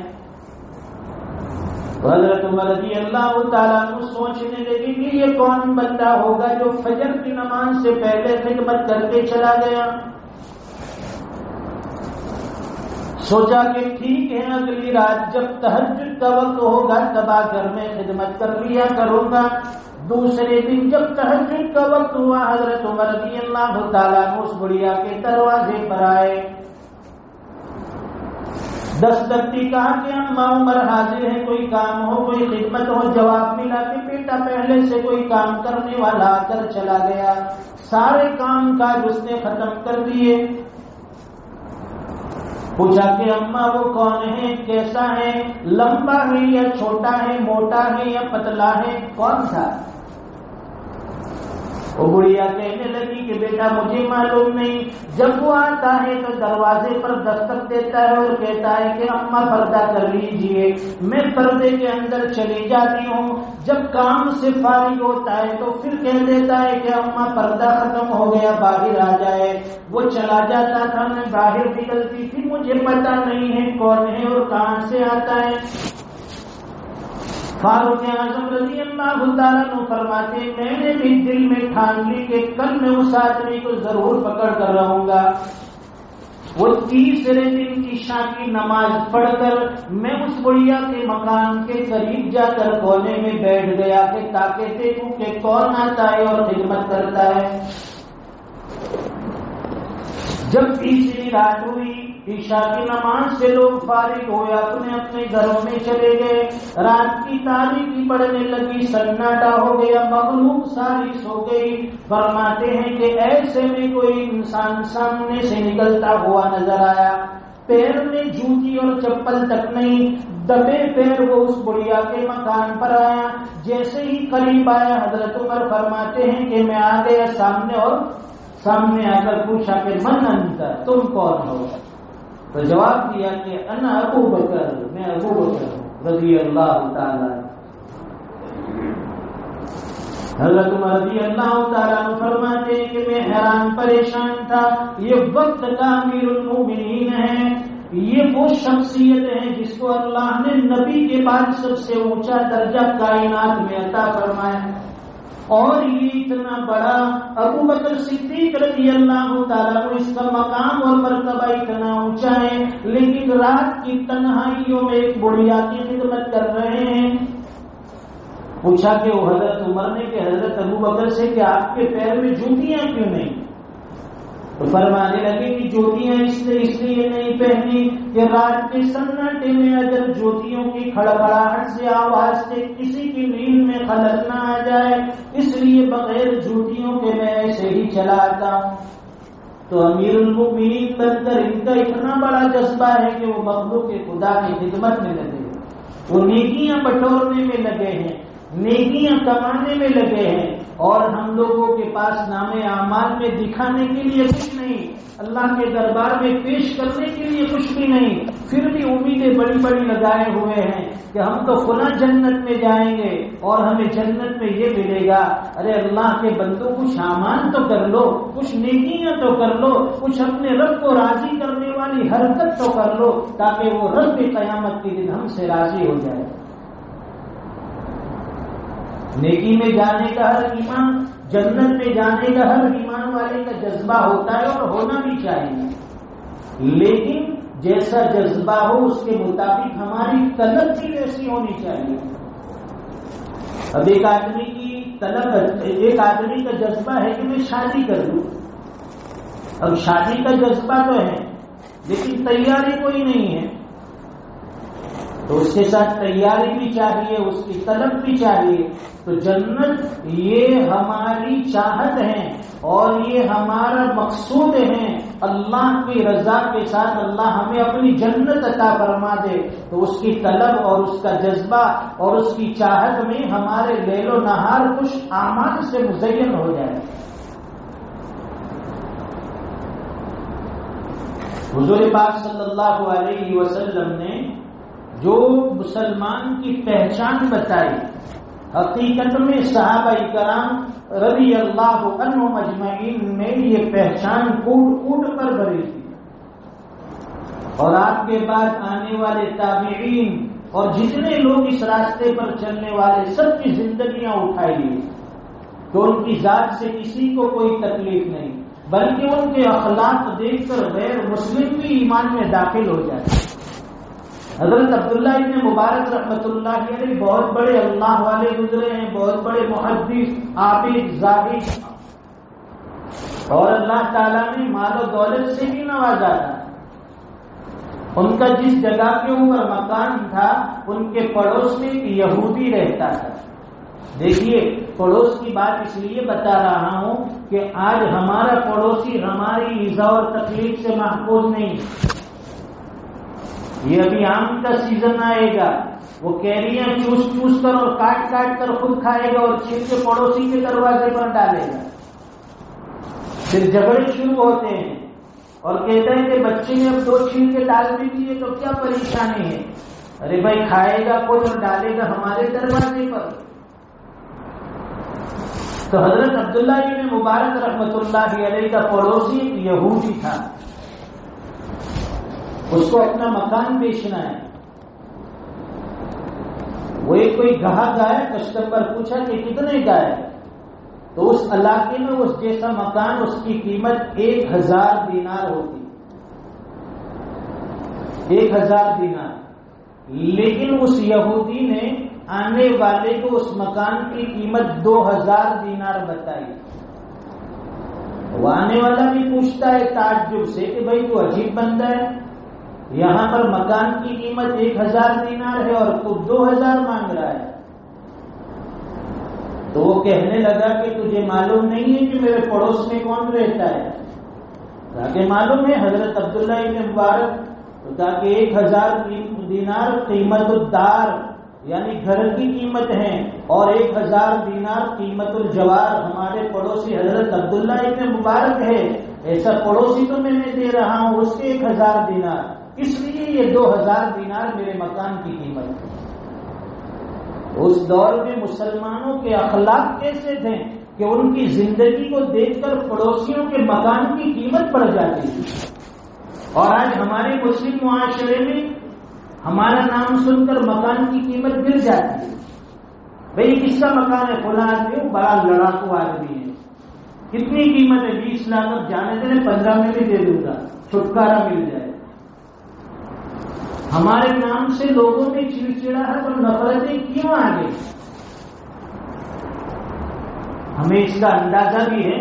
حضرت عمر رضی اللہ تعالیٰ عنہ سوچنے لگے کہ یہ کون بندہ ہوگا جو فجر کی نماز سے پہلے خدمت کر کے چلا گیا. سوچا کہ ٹھیک ہے، اگلی رات جب تہجد کا وقت ہوگا تب آ کر میں خدمت کر لیا کروں گا. دوسرے دن جب تہجد کا وقت ہوا، حضرت عمر رضی اللہ تعالیٰ عنہ اس بڑھیا کے دروازے پر آئے. دستک دی، کہا کہ اماں عمر حاضر ہے، کوئی کام ہو، کوئی خدمت ہو. جواب ملا کہ بیٹا پہلے سے کوئی کام کرنے والا آ کر چلا گیا، سارے کام کاج اس نے ختم کر دیے. پوچھا کہ اماں وہ کون ہے، کیسا ہے، لمبا ہے یا چھوٹا ہے، موٹا ہے یا پتلا ہے، کون تھا؟ وہ بڑھیا کہنے لگی کہ بیٹا مجھے معلوم نہیں، جب وہ آتا ہے تو دروازے پر دستک دیتا ہے اور کہتا ہے کہ اماں پردہ کر لیجئے. میں پردے کے اندر چلی جاتی ہوں، جب کام سے فارغ ہوتا ہے تو پھر کہہ دیتا ہے کہ اماں پردہ ختم ہو گیا باہر آ جائے. وہ چلا جاتا تھا، میں باہر نکلتی تھی، مجھے پتا نہیں ہے کون ہے اور کہاں سے آتا ہے. فاروق اعظم رضی اللہ تعالیٰ عنہ فرماتے میں نے بھی دل میں ٹھان لی کہ کل میں اس آدمی کو ضرور پکڑ کر رہوں گا. وہ تیسرے دن عشاء کی نماز پڑھ کر میں اس بڑھیا کے مکان کے قریب جا کر کونے میں بیٹھ گیا کہ تاکہ دیکھوں کہ کون آتا ہے اور خدمت کرتا ہے۔ جب تیسری رات ہوئی، عشاء کی نماز سے لوگ فارغ ہوئے، اپنے اپنے گھروں میں چلے گئے، رات کی تاریکی پڑنے لگی، سناٹا ہو گیا، مغلوب ساری سو گئی۔ فرماتے ہیں کہ ایسے میں کوئی انسان سامنے سے نکلتا ہوا نظر آیا، پیر میں جوتی اور چپل تک نہیں، دبے پیر وہ اس بڑھیا کے مکان پر آیا۔ جیسے ہی قریب آیا، حضرت عمر فرماتے ہیں کہ میں آ گیا سامنے آ کر پوچھا کہ من انت، تم کون ہو؟ تو جواب دیا کہ انا ابو بکر، میں ابو بکر ہوں رضی اللہ تعالیٰ۔ حضرت عمر رضی اللہ تعالیٰ فرماتے ہیں کہ میں حیران پریشان تھا، یہ وقت کا امیر المومنین ہے، یہ وہ شخصیت ہے جس کو اللہ نے نبی کے بعد سب سے اونچا درجہ کائنات میں عطا فرمایا، اور یہ اتنا بڑا ابو بکر صدیق رضی اللہ تعالیٰ کو، اس کا مقام اور مرتبہ اتنا اونچا ہے، لیکن رات کی تنہائیوں میں ایک بڑھیا کی خدمت کر رہے ہیں۔ پوچھا کہ وہ حضرت عمر نے کہ حضرت ابو بکر سے کہ آپ کے پیر میں جوتیاں کیوں نہیں؟ تو فرمانے لگے کہ جوتیاں اس لیے نہیں پہنی کہ رات کے سناٹے میں اگر جوتیوں کی کھڑکھڑاہٹ سے آواز سے کسی کی نیند میں خلل نہ آ جائے، اس لیے بغیر جوتیوں کے میں ایسے ہی چلا آتا ہوں۔ تو امیر المومنین بن کر ان کا اتنا بڑا جذبہ ہے کہ وہ مخلوق خدا کی خدمت میں لگے، وہ نیکیاں بٹورنے میں لگے ہیں، نیکیاں کمانے میں لگے ہیں، اور ہم لوگوں کے پاس نام اعمال میں دکھانے کے لیے کچھ نہیں، اللہ کے دربار میں پیش کرنے کے لیے کچھ بھی نہیں، پھر بھی امیدیں بڑی بڑی لگائے ہوئے ہیں کہ ہم تو فلاں جنت میں جائیں گے اور ہمیں جنت میں یہ ملے گا۔ ارے اللہ کے بندوں، کچھ اعمال تو کر لو، کچھ نیکیاں تو کر لو، کچھ اپنے رب کو راضی کرنے والی حرکت تو کر لو، تاکہ وہ رب قیامت کے دن ہم سے راضی ہو جائے۔ نیکی میں جانے کا ہر ایمان، جنت میں جانے کا ہر ایمان والے کا جذبہ ہوتا ہے اور ہونا بھی چاہیے، لیکن جیسا جذبہ ہو اس کے مطابق ہماری طلب بھی ویسی ہونی چاہیے۔ اب ایک آدمی کا جذبہ ہے کہ میں شادی کر لوں، اب شادی کا جذبہ تو ہے لیکن تیاری کوئی نہیں ہے، تو اس کے ساتھ تیاری بھی چاہیے، اس کی طلب بھی چاہیے۔ تو جنت یہ ہماری چاہت ہے اور یہ ہمارا مقصود ہے، اللہ کی رضا کے ساتھ اللہ ہمیں اپنی جنت عطا فرما دے، تو اس کی طلب اور اس کا جذبہ اور اس کی چاہت میں ہمارے لیل و نہار کچھ اعمال سے مزین ہو جائے۔ حضور پاک صلی اللہ علیہ وسلم نے جو مسلمان کی پہچان بتائی، حقیقت میں صحابہ کرام رضی اللہ عنہم اجمعین میں یہ پہچان کوٹ کوٹ پر بھری تھی، اور آپ کے بعد آنے والے تابعین اور جتنے لوگ اس راستے پر چلنے والے سب کی زندگیاں اٹھائی لی، تو ان کی ذات سے کسی کو کوئی تکلیف نہیں، بلکہ ان کے اخلاق دیکھ کر غیر مسلم بھی ایمان میں داخل ہو جاتے۔ حضرت عبداللہ ابن مبارک رحمۃ اللہ علیہ بہت بڑے اللہ والے گزرے ہیں، بہت بڑے محدث، عابد، زاہد، اور اللہ تعالیٰ نے مال و دولت سے بھی نوازا تھا۔ ان کا جس جگہ کے اوپر مکان تھا ان کے پڑوس میں ایک یہودی رہتا تھا۔ دیکھیے، پڑوس کی بات اس لیے بتا رہا ہوں کہ آج ہمارا پڑوسی ہماری ایذا اور تکلیف سے محفوظ نہیں۔ یہ ابھی آم کا سیزن آئے گا، وہ کیریاں چوس چوس کر اور کاٹ کاٹ کر خود کھائے گا اور چھین کے پڑوسی کے دروازے پر ڈالے گا، پھر جھگڑے شروع ہوتے ہیں اور کہتے ہیں کہ بچے نے اب 2 چھین کے ڈال بھی دیے تو کیا پریشانی ہے؟ ارے بھائی، کھائے گا خود اور ڈالے گا ہمارے دروازے پر۔ تو حضرت عبداللہ ابن مبارک رحمۃ اللہ علیہ کا پڑوسی ایک یہودی تھا، اس کو اپنا مکان بیچنا ہے۔ وہ ایک کوئی گاہک آیا، کسٹمر پوچھا کہ کتنے کا ہے، تو اس علاقے میں اس جیسا مکان اس کی قیمت 1000 دینار ہوتی، 1000 دینار، لیکن اس یہودی نے آنے والے کو اس مکان کی قیمت 2000 دینار بتائی۔ وہ آنے والا بھی پوچھتا ہے تعجب سے کہ بھائی تو عجیب بندہ ہے، یہاں پر مکان کی قیمت 1000 دینار ہے اور تو 2000 مانگ رہا ہے۔ تو وہ کہنے لگا کہ تجھے معلوم نہیں ہے کہ میرے پڑوس میں کون رہتا ہے؟ کہا کہ معلوم ہے، حضرت عبداللہ ابن مبارک۔ تو کہا کہ 1000 دینار قیمت الدار یعنی گھر کی قیمت ہے، اور 1000 دینار قیمت الجوار ہمارے پڑوسی حضرت عبداللہ ابن مبارک ہے، ایسا پڑوسی تو میں دے رہا ہوں اس کے 1000 دینار، اس لیے یہ 2000 دینار میرے مکان کی قیمت ہے۔ اس دور میں مسلمانوں کے اخلاق کیسے تھے کہ ان کی زندگی کو دیکھ کر پڑوسیوں کے مکان کی قیمت بڑھ جاتی تھی۔ اور آج ہمارے مسلم معاشرے میں ہمارا نام سن کر مکان کی قیمت گر جاتی ہے۔ بھئی کس کا مکان ہے؟ فلاں آدمی، بڑا لڑاکو آدمی ہے، کتنی قیمت ہے؟ 20 لاکھ، اب جانے دیں 15 میں بھی دے دوں گا، چھٹکارا مل جائے۔ ہمارے نام سے لوگوں میں چڑچڑاہٹ اور نفرتیں کیوں آ گئی؟ ہمیں اس کا اندازہ بھی ہے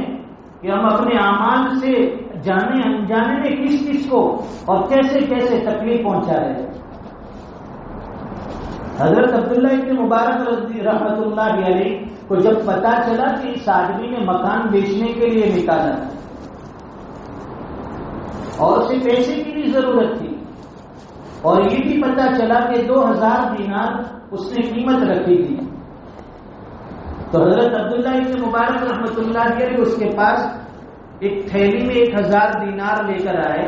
کہ ہم اپنے اعمال سے جانے انجانے میں کس کس کو اور کیسے کیسے تکلیف پہنچا رہے ہیں۔ حضرت عبداللہ ابن مبارک رحمت اللہ علیہ کو جب پتا چلا کہ اس آدمی نے مکان بیچنے کے لیے نکالا اور اسے پیسے کی بھی ضرورت تھی، اور یہ بھی پتا چلا کہ 2000 دینار اس نے قیمت رکھی تھی، تو حضرت عبداللہ ابن مبارک رحمت اللہ علیہ اس کے پاس ایک تھیلی میں 1000 دینار لے کر آئے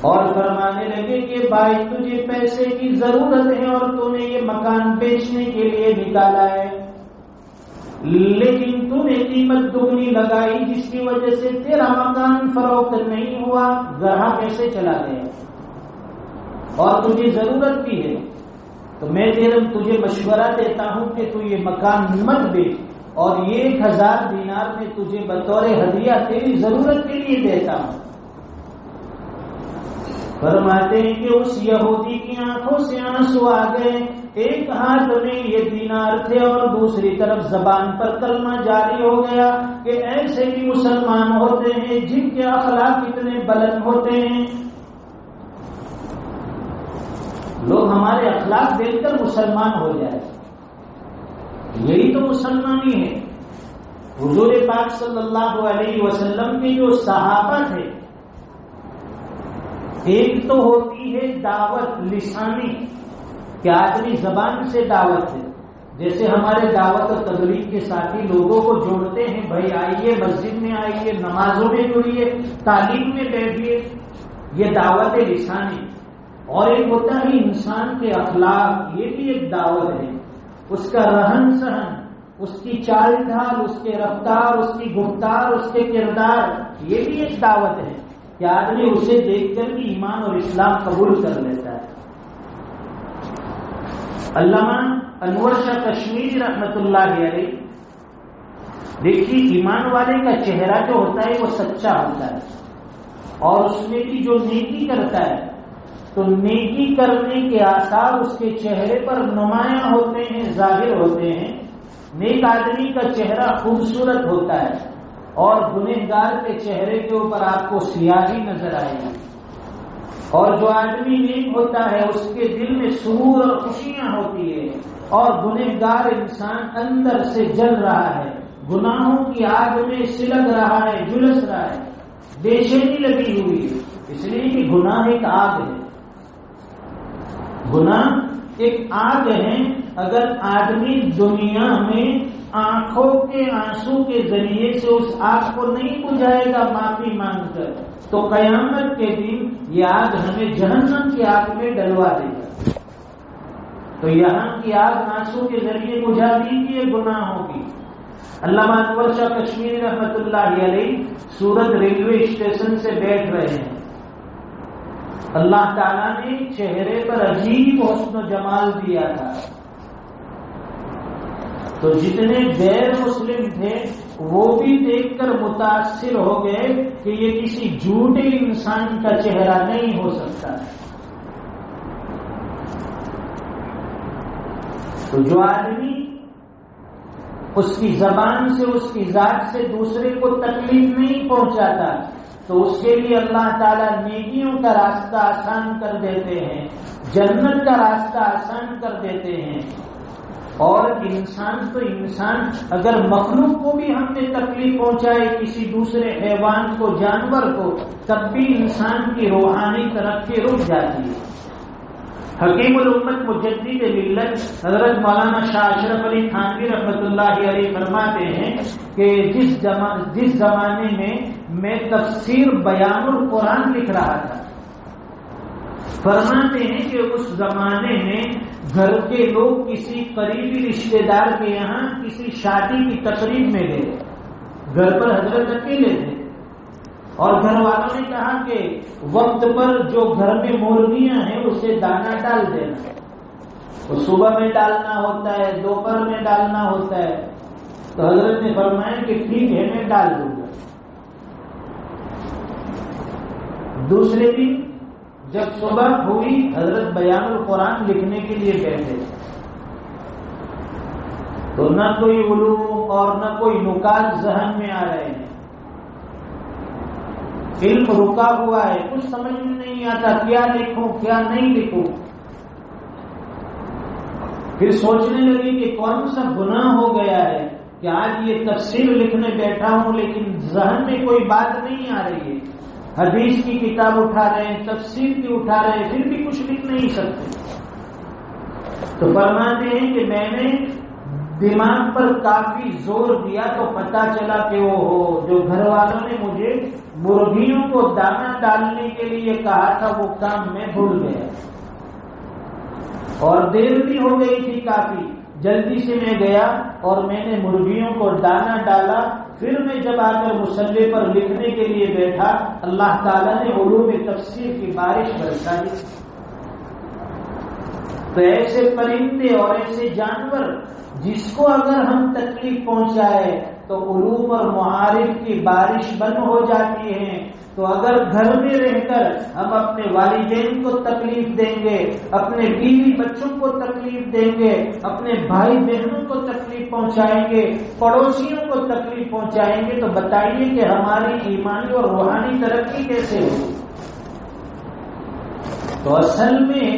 اور فرمانے لگے کہ بھائی تجھے پیسے کی ضرورت ہے اور تو نے یہ مکان بیچنے کے لیے نکالا ہے، لیکن تو نے قیمت دگنی لگائی جس کی وجہ سے تیرا مکان فروخت نہیں ہوا، گراہک کیسے چلا گیا، اور تجھے ضرورت بھی ہے، تو میں تجھے مشورہ دیتا ہوں کہ تو یہ مکان مت بیچ، اور یہ 1000 دینار میں تجھے بطور ہدیہ تیری ضرورت کے لیے دیتا ہوں۔ فرماتے ہیں کہ اس یہودی کی آنکھوں سے آنسو آ گئے، ایک ہاتھ میں یہ دینار تھے اور دوسری طرف زبان پر کلمہ جاری ہو گیا کہ ایسے بھی مسلمان ہوتے ہیں جن کے اخلاق اتنے بلند ہوتے ہیں۔ لوگ ہمارے اخلاق دیکھ کر مسلمان ہو جائے، یہی تو مسلمانی ہے۔ حضور پاک صلی اللہ علیہ وسلم کے جو صحابہ تھے، ایک تو ہوتی ہے دعوت لسانی کہ آدمی زبان سے دعوت ہے، جیسے ہمارے دعوت و تبلیغ کے ساتھی لوگوں کو جوڑتے ہیں، بھائی آئیے مسجد میں آئیے، نمازوں میں جڑیے، تعلیم میں بیٹھیے، یہ دعوت لسانی۔ اور ایک ہوتا ہے انسان کے اخلاق، یہ بھی ایک دعوت ہے، اس کا رہن سہن، اس کی چال ڈھال، اس کے رفتار، اس کی گفتار، اس کے کردار، یہ بھی ایک دعوت ہے کہ آدمی اسے دیکھ کر بھی ایمان اور اسلام قبول کر لیتا ہے۔ علامہ انور شاہ کشمیری رحمت اللہ علیہ، دیکھیے ایمان والے کا چہرہ جو ہوتا ہے وہ سچا ہوتا ہے، اور اس میں بھی جو نیکی کرتا ہے تو نیکی کرنے کے آثار اس کے چہرے پر نمایاں ہوتے ہیں، ظاہر ہوتے ہیں۔ نیک آدمی کا چہرہ خوبصورت ہوتا ہے، اور گنہگار کے چہرے کے اوپر آپ کو سیاہی نظر آئے گی، اور جو آدمی نیک ہوتا ہے اس کے دل میں سرور اور خوشیاں ہوتی ہے، اور گنہگار انسان اندر سے جل رہا ہے، گناہوں کی آگ میں سلگ رہا ہے، جھلس رہا ہے، بے چینی لگی ہوئی ہے، اس لیے کہ گناہ ایک آگ ہے، گناہ ایک آگ ہے۔ اگر آدمی دنیا میں آنکھوں کے آنسو کے ذریعے سے اس آگ کو نہیں بجھائے گا معافی مانگ کر، تو قیامت کے دن یہ آگ ہمیں جہنم کی آگ میں ڈلوا دے گا۔ تو یہاں کی آگ آنسو کے ذریعے بجھا دیجیے گناہوں کی۔ علامہ انور شاہ کشمیری رحمت اللہ علیہ سورت ریلوے اسٹیشن سے بیٹھ رہے ہیں، اللہ تعالیٰ نے چہرے پر عجیب حسن و جمال دیا تھا، تو جتنے غیر مسلم تھے وہ بھی دیکھ کر متاثر ہو گئے کہ یہ کسی جھوٹے انسان کا چہرہ نہیں ہو سکتا. تو جو آدمی اس کی زبان سے اس کی ذات سے دوسرے کو تکلیف نہیں پہنچاتا تو اس کے لیے اللہ تعالیٰ نیکیوں کا راستہ آسان کر دیتے ہیں، جنت کا راستہ آسان کر دیتے ہیں. اور انسان تو انسان، اگر مخلوق کو بھی ہم نے تکلیف پہنچائے، کسی دوسرے حیوان کو، جانور کو، تب بھی انسان کی روحانی ترقی رک جاتی ہے. حکیم الامت مجدد ملت حضرت مولانا شاہ اشرف علی تھانوی رحمۃ اللہ علیہ فرماتے ہیں کہ جس زمانے میں تفسیر بیان القرآن لکھ رہا تھا، فرماتے ہیں کہ اس زمانے میں گھر کے لوگ کسی قریبی رشتے دار کے یہاں کسی شادی کی تقریب میں گئے. گھر پر حضرت اکیلے تھے اور گھر والوں نے کہا کہ وقت پر جو گھر میں مرغیاں ہیں اسے دانا ڈال دینا. وہ صبح میں ڈالنا ہوتا ہے، دوپہر میں ڈالنا ہوتا ہے. تو حضرت نے فرمایا کہ ٹھیک ہے، میں ڈال دوں گا. دوسرے دن جب صبح ہوئی، حضرت بیان القرآن لکھنے کے لیے بیٹھے تو نہ کوئی علوم اور نہ کوئی نکات ذہن میں آ رہے ہیں. علم رکا ہوا ہے، کچھ سمجھ میں نہیں آتا کیا لکھوں کیا نہیں لکھوں. پھر سوچنے لگی کہ کون سا گناہ ہو گیا ہے کہ آج یہ تفسیر لکھنے بیٹھا ہوں لیکن ذہن میں کوئی بات نہیں آ رہی ہے. حدیث کی کتاب اٹھا رہے ہیں، تفسیر کی اٹھا رہے ہیں، پھر بھی کچھ لکھ نہیں سکتے. تو فرماتے ہیں کہ میں نے دماغ پر کافی زور دیا تو پتا چلا کہ وہ جو گھر والوں نے مجھے مرغیوں کو دانا ڈالنے کے لیے کہا تھا وہ کام میں بھول گیا اور دیر بھی ہو گئی تھی کافی. جلدی سے میں گیا اور میں نے مرغیوں کو دانا ڈالا. پھر میں جب آ کر مصلے پر لکھنے کے لیے بیٹھا، اللہ تعالیٰ نے علوم تفسیر کی بارش برسا دی. تو ایسے پرندے اور ایسے جانور جس کو اگر ہم تکلیف پہنچائے تو علوم اور معارف کی بارش بند ہو جاتی ہے. تو اگر گھر میں رہ کر ہم اپنے والدین کو تکلیف دیں گے، اپنے بیوی بچوں کو تکلیف دیں گے، اپنے بھائی بہنوں کو تکلیف پہنچائیں گے، پڑوسیوں کو تکلیف پہنچائیں گے، تو بتائیے کہ ہماری ایمانی اور روحانی ترقی کیسے ہوگی؟ تو اصل میں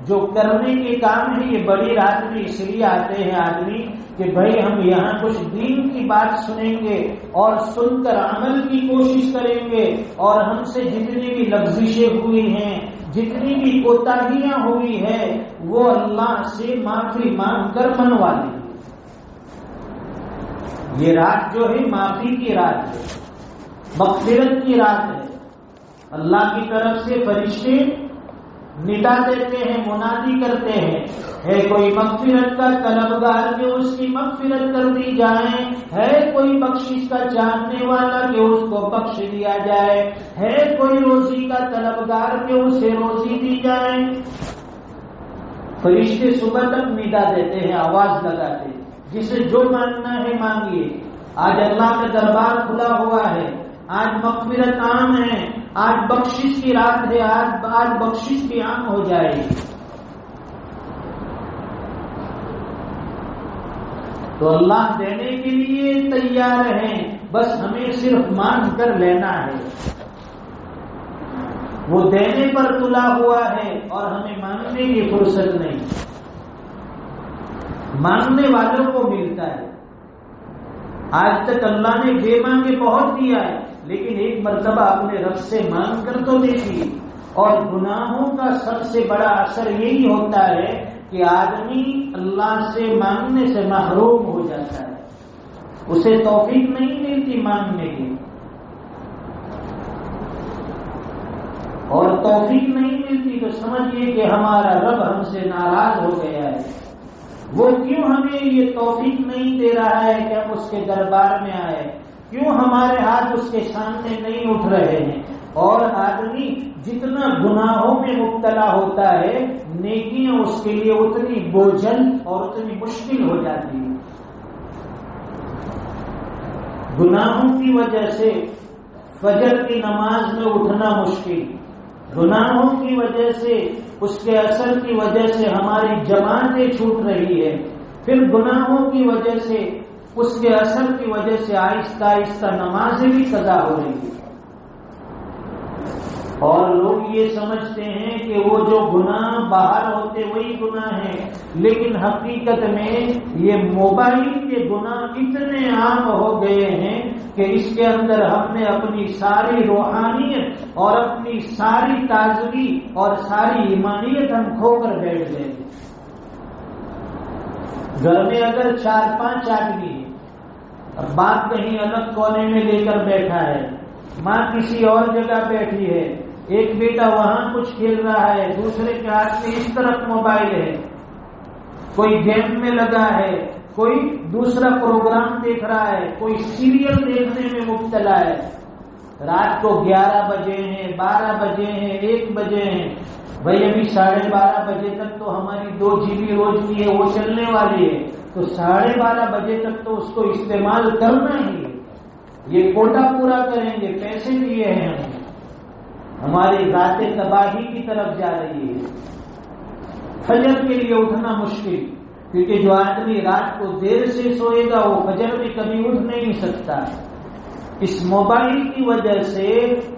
جو کرنے کے کام ہے، یہ بڑی رات میں اس لیے آتے ہیں آدمی کہ بھائی ہم یہاں کچھ دین کی بات سنیں گے اور سن کر عمل کی کوشش کریں گے، اور ہم سے جتنی بھی لغزشیں ہوئی ہیں، جتنی بھی کوتاہیاں ہوئی ہیں، وہ اللہ سے معافی مانگ کر منوا لیں. یہ رات جو ہے معافی کی رات ہے، مغفرت کی رات ہے. اللہ کی طرف سے فرشتے ندا دیتے ہیں، منادی کرتے ہیں، ہے کوئی مغفرت کا طلبگار کہ اس کی مغفرت کر دی جائے، ہے کوئی بخشش کا چاہنے والا کہ اس کو بخش دیا جائے، ہے کوئی روزی کا طلبگار کہ اسے روزی دی جائے. فرشتے صبح تک ندا دیتے ہیں، آواز لگاتے ہیں، جسے جو مانگنا ہے مانگیے. آج اللہ کا دربار کھلا ہوا ہے، آج مغفرت عام ہے، آج بخشش کی رات ہے، آج بخشش بھی عام ہو جائے گی. تو اللہ دینے کے لیے تیار ہیں، بس ہمیں صرف مانگ کر لینا ہے. وہ دینے پر تلا ہوا ہے اور ہمیں مانگنے کی فرصت نہیں. مانگنے والوں کو ملتا ہے. آج تک اللہ نے بے مانگے بہت دیا ہے، لیکن ایک مرتبہ اپنے رب سے مانگ کر تو دیکھیے. اور گناہوں کا سب سے بڑا اثر یہی ہوتا ہے کہ آدمی اللہ سے مانگنے سے محروم ہو جاتا ہے، اسے توفیق نہیں ملتی مانگنے کی. اور توفیق نہیں ملتی تو سمجھیے کہ ہمارا رب ہم سے ناراض ہو گیا ہے. وہ کیوں ہمیں یہ توفیق نہیں دے رہا ہے کہ ہم اس کے دربار میں آئے؟ کیوں ہمارے ہاتھ اس کے سامنے نہیں اٹھ رہے ہیں؟ اور آدمی جتنا گناہوں میں مبتلا ہوتا ہے، نیکیاں اس کے لیے اتنی بوجھل اور اتنی مشکل ہو جاتی ہے. گناہوں کی وجہ سے فجر کی نماز میں اٹھنا مشکل، گناہوں کی وجہ سے اس کے اثر کی وجہ سے ہماری جماعتیں چھوٹ رہی ہے، پھر گناہوں کی وجہ سے اس کے اثر کی وجہ سے آہستہ آہستہ نمازیں بھی قضا ہو رہی ہے۔ اور لوگ یہ سمجھتے ہیں کہ وہ جو گناہ باہر ہوتے وہی گناہ ہیں، لیکن حقیقت میں یہ موبائل کے گناہ اتنے عام ہو گئے ہیں کہ اس کے اندر ہم نے اپنی ساری روحانیت اور اپنی ساری تازگی اور ساری ایمانیت ہم کھو کر بیٹھ گئے۔ گھر میں اگر 4-5 آدمی ہیں، اب باپ کہیں الگ کونے میں لے کر بیٹھا ہے، ماں کسی اور جگہ بیٹھی ہے، ایک بیٹا وہاں کچھ کھیل رہا ہے، دوسرے کے ہاتھ میں اس طرف موبائل ہے، کوئی گیم میں لگا ہے، کوئی دوسرا پروگرام دیکھ رہا ہے، کوئی سیریل دیکھنے میں مبتلا ہے، رات کو 11 بجے ہیں، 12 بجے ہیں، 1 بجے ہیں، بھائی ابھی 12:30 بجے تک تو ہماری 2 GB روز کی ہے وہ چلنے والی ہے، تو 12:30 بجے تک تو اس کو استعمال کرنا ہی ہے، یہ کوٹا پورا کریں گے، پیسے دیے ہیں ہم، ہماری راتیں تباہی کی طرف جا رہی ہے۔ فجر کے لیے اٹھنا مشکل، کیونکہ جو آدمی رات کو دیر سے سوئے گا وہ فجر میں کبھی اٹھ نہیں سکتا۔ اس موبائل کی وجہ سے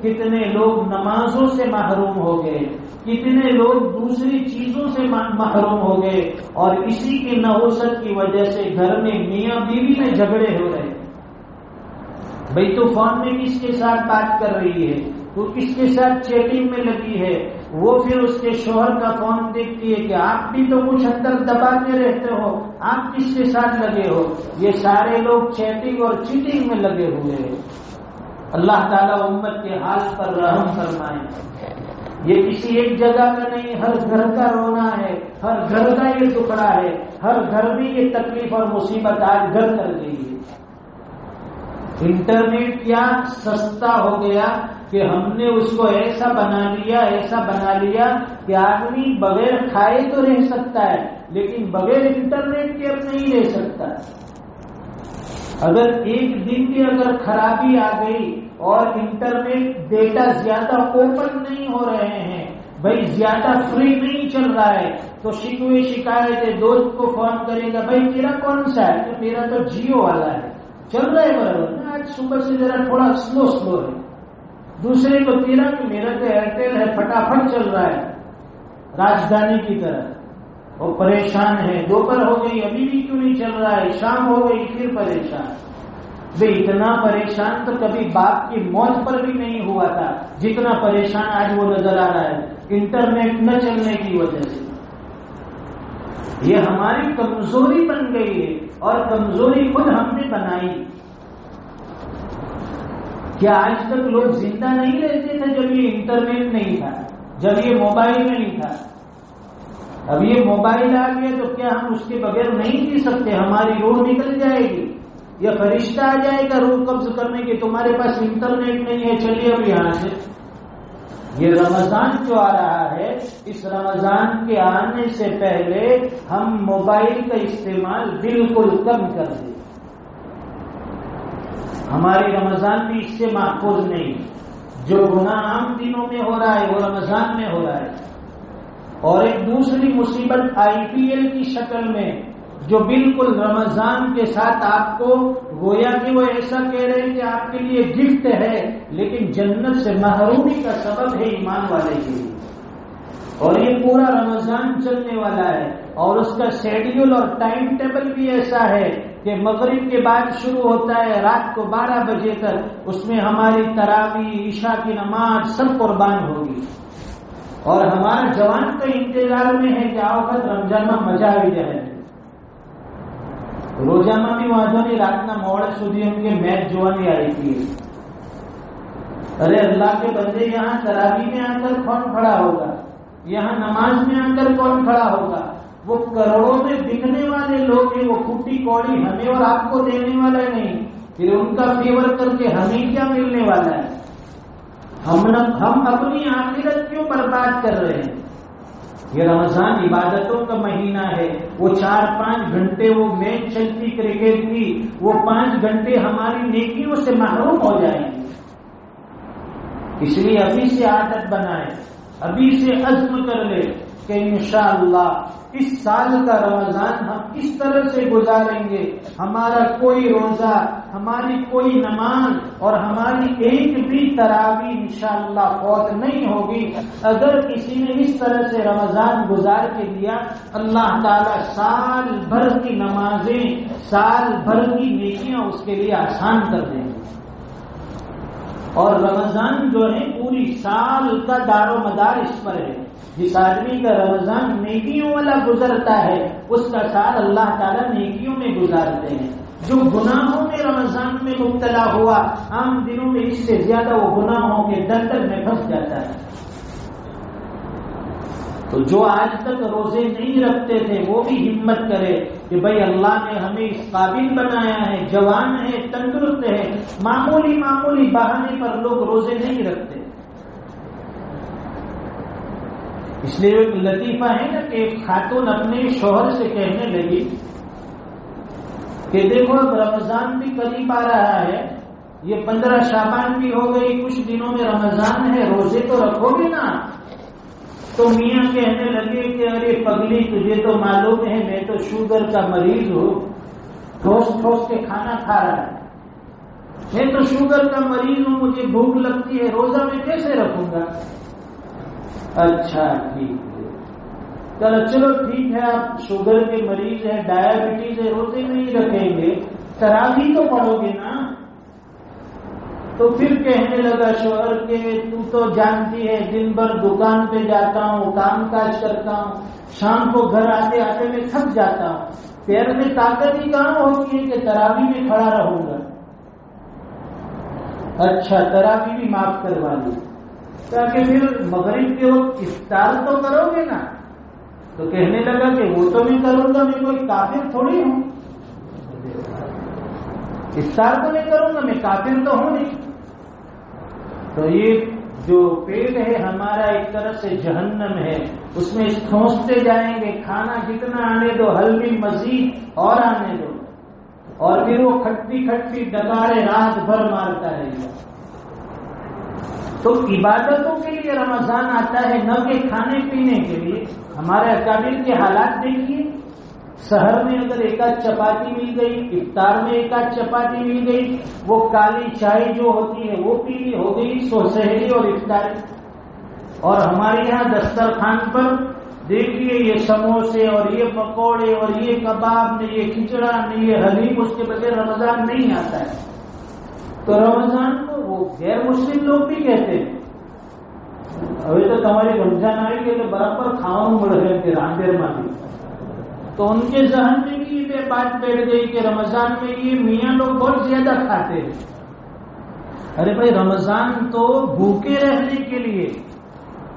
کتنے لوگ نمازوں سے محروم ہو گئے، کتنے لوگ دوسری چیزوں سے محروم ہو گئے، اور اسی کی نحوست کی وجہ سے گھر میں میاں بیوی میں جھگڑے ہو رہے۔ بھئی تو فون میں کس کے ساتھ بات کر رہی ہے، تو کس کے ساتھ چیٹنگ میں لگی ہے، وہ پھر اس کے شوہر کا فون دیکھتی ہے کہ آپ بھی تو کچھ اندر دباتے رہتے ہو، آپ کس کے ساتھ لگے ہو، یہ سارے لوگ چیٹنگ اور چیٹنگ میں لگے ہوئے ہیں۔ اللہ تعالیٰ امت کے حال پر رحم فرمائے۔ یہ کسی ایک جگہ کا نہیں، ہر گھر کا رونا ہے، ہر گھر کا یہ ٹکڑا ہے، ہر گھر میں یہ تکلیف اور مصیبت آج گھر کر گئی ہے۔ انٹرنیٹ کیا سستا ہو گیا کہ ہم نے اس کو ایسا بنا لیا کہ آدمی بغیر کھائے تو رہ سکتا ہے، لیکن بغیر انٹرنیٹ کے اب نہیں رہ سکتا۔ اگر ایک دن کی اگر خرابی آ گئی اور انٹرنیٹ ڈیٹا زیادہ اوپن نہیں ہو رہے ہیں، بھائی زیادہ فری نہیں چل رہا ہے، تو شکوے شکایتیں، دوست کو فون کرے گا، بھائی تیرا کون سا ہے، تو میرا تو جیو والا ہے، چل رہا ہے برابر، آج صبح سے ذرا تھوڑا سلو ہے، دوسرے کو تیرا کہ میرا تو ایئرٹیل ہے، فٹافٹ چل رہا ہے راجدھانی کی طرح، وہ پریشان ہے، دوپہر ہو گئی ابھی بھی کیوں نہیں چل رہا ہے، شام ہو گئی پھر پریشان۔ بھئی اتنا پریشان تو کبھی باپ کی موت پر بھی نہیں ہوا تھا جتنا پریشان آج وہ نظر آ رہا ہے انٹرنیٹ نہ چلنے کی وجہ سے۔ یہ ہماری کمزوری بن گئی ہے، اور کمزوری خود ہم نے بنائی۔ کیا آج تک لوگ زندہ نہیں رہتے تھے جب یہ انٹرنیٹ نہیں تھا، جب یہ موبائل نہیں تھا؟ اب یہ موبائل آ گیا تو کیا ہم اس کے بغیر نہیں جی سکتے؟ ہماری روح نکل جائے گی، یا فرشتہ آ جائے گا روح قبض کرنے کے، تمہارے پاس انٹرنیٹ نہیں ہے چلیے اب یہاں سے۔ یہ رمضان جو آ رہا ہے، اس رمضان کے آنے سے پہلے ہم موبائل کا استعمال بالکل کم کر دیں۔ ہماری رمضان بھی اس سے محفوظ نہیں، جو گناہ عام دنوں میں ہو رہا ہے وہ رمضان میں ہو رہا ہے۔ اور ایک دوسری مصیبت IPL کی شکل میں، جو بالکل رمضان کے ساتھ آپ کو گویا کہ وہ ایسا کہہ رہے ہیں کہ آپ کے لیے گفٹ ہے، لیکن جنت سے محرومی کا سبب ہے ایمان والے کے لیے۔ اور یہ پورا رمضان چلنے والا ہے، اور اس کا شیڈیول اور ٹائم ٹیبل بھی ایسا ہے کہ مغرب کے بعد شروع ہوتا ہے رات کو 12 بجے تک، اس میں ہماری تراویح، عشاء کی نماز سب قربان ہوگی، اور ہمارا جوان تو انتظار میں ہے کہ آؤ خط رمضان میں مزہ آ جائے۔ روزانہ بھی وہاں نہیں، رات نا موڑ سودی ان کے میچ جوانی آئی تھی۔ ارے اللہ کے بندے، یہاں تراویح میں آ کر کون کھڑا ہوگا؟ یہاں نماز میں آ کر کون کھڑا ہوگا؟ وہ کروڑوں میں بکنے والے لوگ ہیں، وہ کھٹی کوڑی ہمیں اور آپ کو دینے والا نہیں، پھر ان کا فیور کر کے ہمیں کیا ملنے والا ہے؟ ہم اپنی آخرت کیوں برباد کر رہے ہیں؟ یہ رمضان عبادتوں کا مہینہ ہے. وہ 4-5 گھنٹے وہ میچ چلتی کرکٹ کی، وہ 5 گھنٹے ہماری نیکیوں سے محروم ہو جائیں گے. اس لیے ابھی سے عادت بنائے، ابھی سے عزم کر لے کہ انشاءاللہ اس سال کا رمضان ہم اس طرح سے گزاریں گے، ہمارا کوئی روزہ، ہماری کوئی نماز اور ہماری ایک بھی تراویح انشاءاللہ فوت نہیں ہوگی. اگر کسی نے اس طرح سے رمضان گزار کے دیا، اللہ تعالیٰ سال بھر کی نمازیں، سال بھر کی نیکیاں اس کے لیے آسان کر دیں گے. اور رمضان جو ہے پوری سال کا دار و مدار اس پر ہے. جس آدمی کا رمضان نیکیوں والا گزرتا ہے اس کا سال اللہ تعالیٰ نیکیوں میں گزارتے ہیں. جو گناہوں میں رمضان میں مبتلا ہوا، عام دنوں میں اس سے زیادہ وہ گناہوں کے دلدل میں پھنس جاتا ہے. تو جو آج تک روزے نہیں رکھتے تھے وہ بھی ہمت کرے کہ بھائی اللہ نے ہمیں اس قابل بنایا ہے، جوان ہے، تندرست ہے. معمولی بہانے پر لوگ روزے نہیں رکھتے. اس لیے ایک لطیفہ ہے نا کہ ایک خاتون اپنے شوہر سے کہنے لگی کہ دیکھو اب رمضان بھی قریب آ رہا ہے، یہ 15 شعبان بھی ہو گئی، کچھ دنوں میں رمضان ہے، روزے تو رکھو گے نا؟ تو میاں کہنے لگے کہ ارے پگلی، تجھے تو معلوم ہے میں تو شوگر کا مریض ہوں، ٹھوس کے کھانا کھا رہا ہے. میں تو شوگر کا مریض ہوں، مجھے بھوک لگتی ہے، روزہ میں کیسے رکھوں گا؟ اچھا ٹھیک ہے، چلو ٹھیک ہے، آپ شوگر کے مریض ہیں، ڈائبٹیز ہے، روزے نہیں رکھیں گے، تراویح تو پڑھو گے نا؟ تو پھر کہنے لگا شوہر کہ تو جانتی ہے دن بھر دکان پہ جاتا ہوں، کام کاج کرتا ہوں، شام کو گھر آتے آتے میں تھک جاتا ہوں، پیر میں طاقت ہی کہاں ہوتی ہے کہ تراویح میں کھڑا رہوں گا. اچھا تراویح بھی معاف کروا لی، تاکہ پھر مغرب کے وقت افطار تو کرو گے نا؟ تو کہنے لگا کہ وہ تو میں کروں گا، میں کوئی کافر تھوڑی ہوں، افطار تو میں کروں گا، میں کافر تو ہوں نہیں. تو یہ جو پیٹ ہے ہمارا ایک طرح سے جہنم ہے، اس میں ٹھونستے جائیں گے، کھانا جتنا آنے دو، حلوی مزید اور آنے دو، اور پھر وہ کھٹی کھٹی ڈکارے رات بھر مارتا رہے گا. تو عبادتوں کے لیے رمضان آتا ہے، نہ کہ کھانے پینے کے لیے. ہمارے اکابر کے حالات دیکھیے، سحر میں اگر ایک آدھ چپاتی مل گئی، افطار میں ایک آدھ چپاتی مل گئی، وہ کالی چائے جو ہوتی ہے وہ پیلی ہو گئی، سو سحری اور افطاری. اور ہمارے یہاں دسترخوان پر دیکھیے یہ سموسے اور یہ پکوڑے اور یہ کباب، نہ یہ کھچڑا، نہ یہ حلیم، اس کے بغیر رمضان نہیں آتا ہے. تو رمضان کو وہ غیر مسلم لوگ بھی کہتے ہیں ابھی تو تمہاری رمضان آئی کہ برابر کھاؤں مڑ گئے پھر آندر مانی. تو ان کے ذہن میں بھی یہ بات بیٹھ گئی کہ رمضان میں یہ میاں لوگ بہت زیادہ کھاتے ہیں. ارے بھائی رمضان تو بھوکے رہنے کے لیے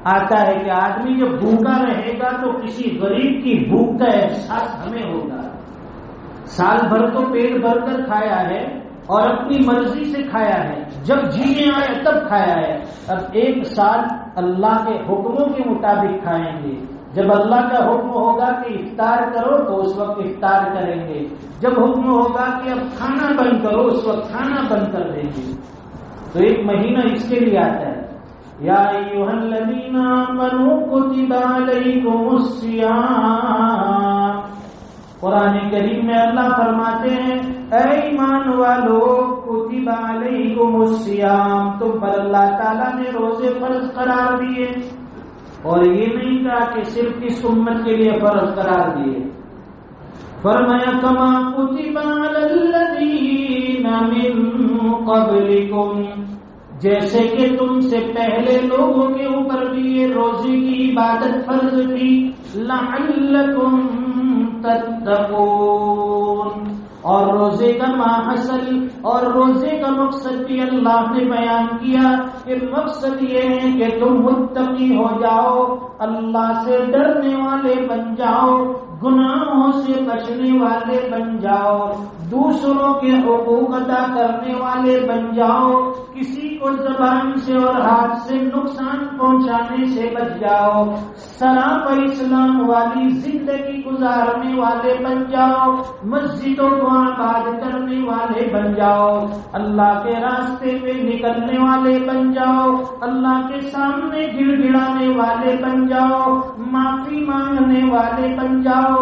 آتا ہے کہ آدمی جب بھوکا رہے گا تو کسی غریب کی بھوک کا احساس ہمیں ہوگا. سال بھر تو پیٹ بھر کر کھایا ہے اور اپنی مرضی سے کھایا ہے، جب جینے آئے تب کھایا ہے. اب ایک سال اللہ کے حکموں کے مطابق کھائیں گے. جب اللہ کا حکم ہوگا کہ افطار کرو تو اس وقت افطار کریں گے، جب حکم ہوگا کہ اب کھانا بند کرو اس وقت کھانا بند کر دیں گے. تو ایک مہینہ اس کے لیے آتا ہے. یا ایھا الذین آمنوا کتب علیکم الصیام. قرآن کریم میں اللہ فرماتے ہیں اے ایمان والو کتب علیکم الصیام، تم پر اللہ تعالیٰ نے روزے فرض قرار دیے. اور یہ نہیں کہا کہ صرف اس امت کے لیے فرض قرار دیے، فرمایا کما کتب علی الذین من قبلکم، جیسے کہ تم سے پہلے لوگوں کے اوپر بھی یہ روزے کی عبادت فرض تھی، لعلکم تتقون. اور روزے کا ماحصل اور روزے کا مقصد بھی اللہ نے بیان کیا کہ مقصد یہ ہے کہ تم متقی ہو جاؤ، اللہ سے ڈرنے والے بن جاؤ، گناہوں سے بچنے والے بن جاؤ، دوسروں کے حقوق ادا کرنے والے بن جاؤ، کسی کو کو زبان سے اور ہاتھ سے نقصان پہنچانے سے بچ جاؤ، سراپا اسلام والی زندگی گزارنے والے بن جاؤ، مسجدوں کو آباد کرنے والے بن جاؤ، اللہ کے راستے پہ نکلنے والے بن جاؤ، اللہ کے سامنے گڑ گڑانے والے بن جاؤ، معافی مانگنے والے بن جاؤ،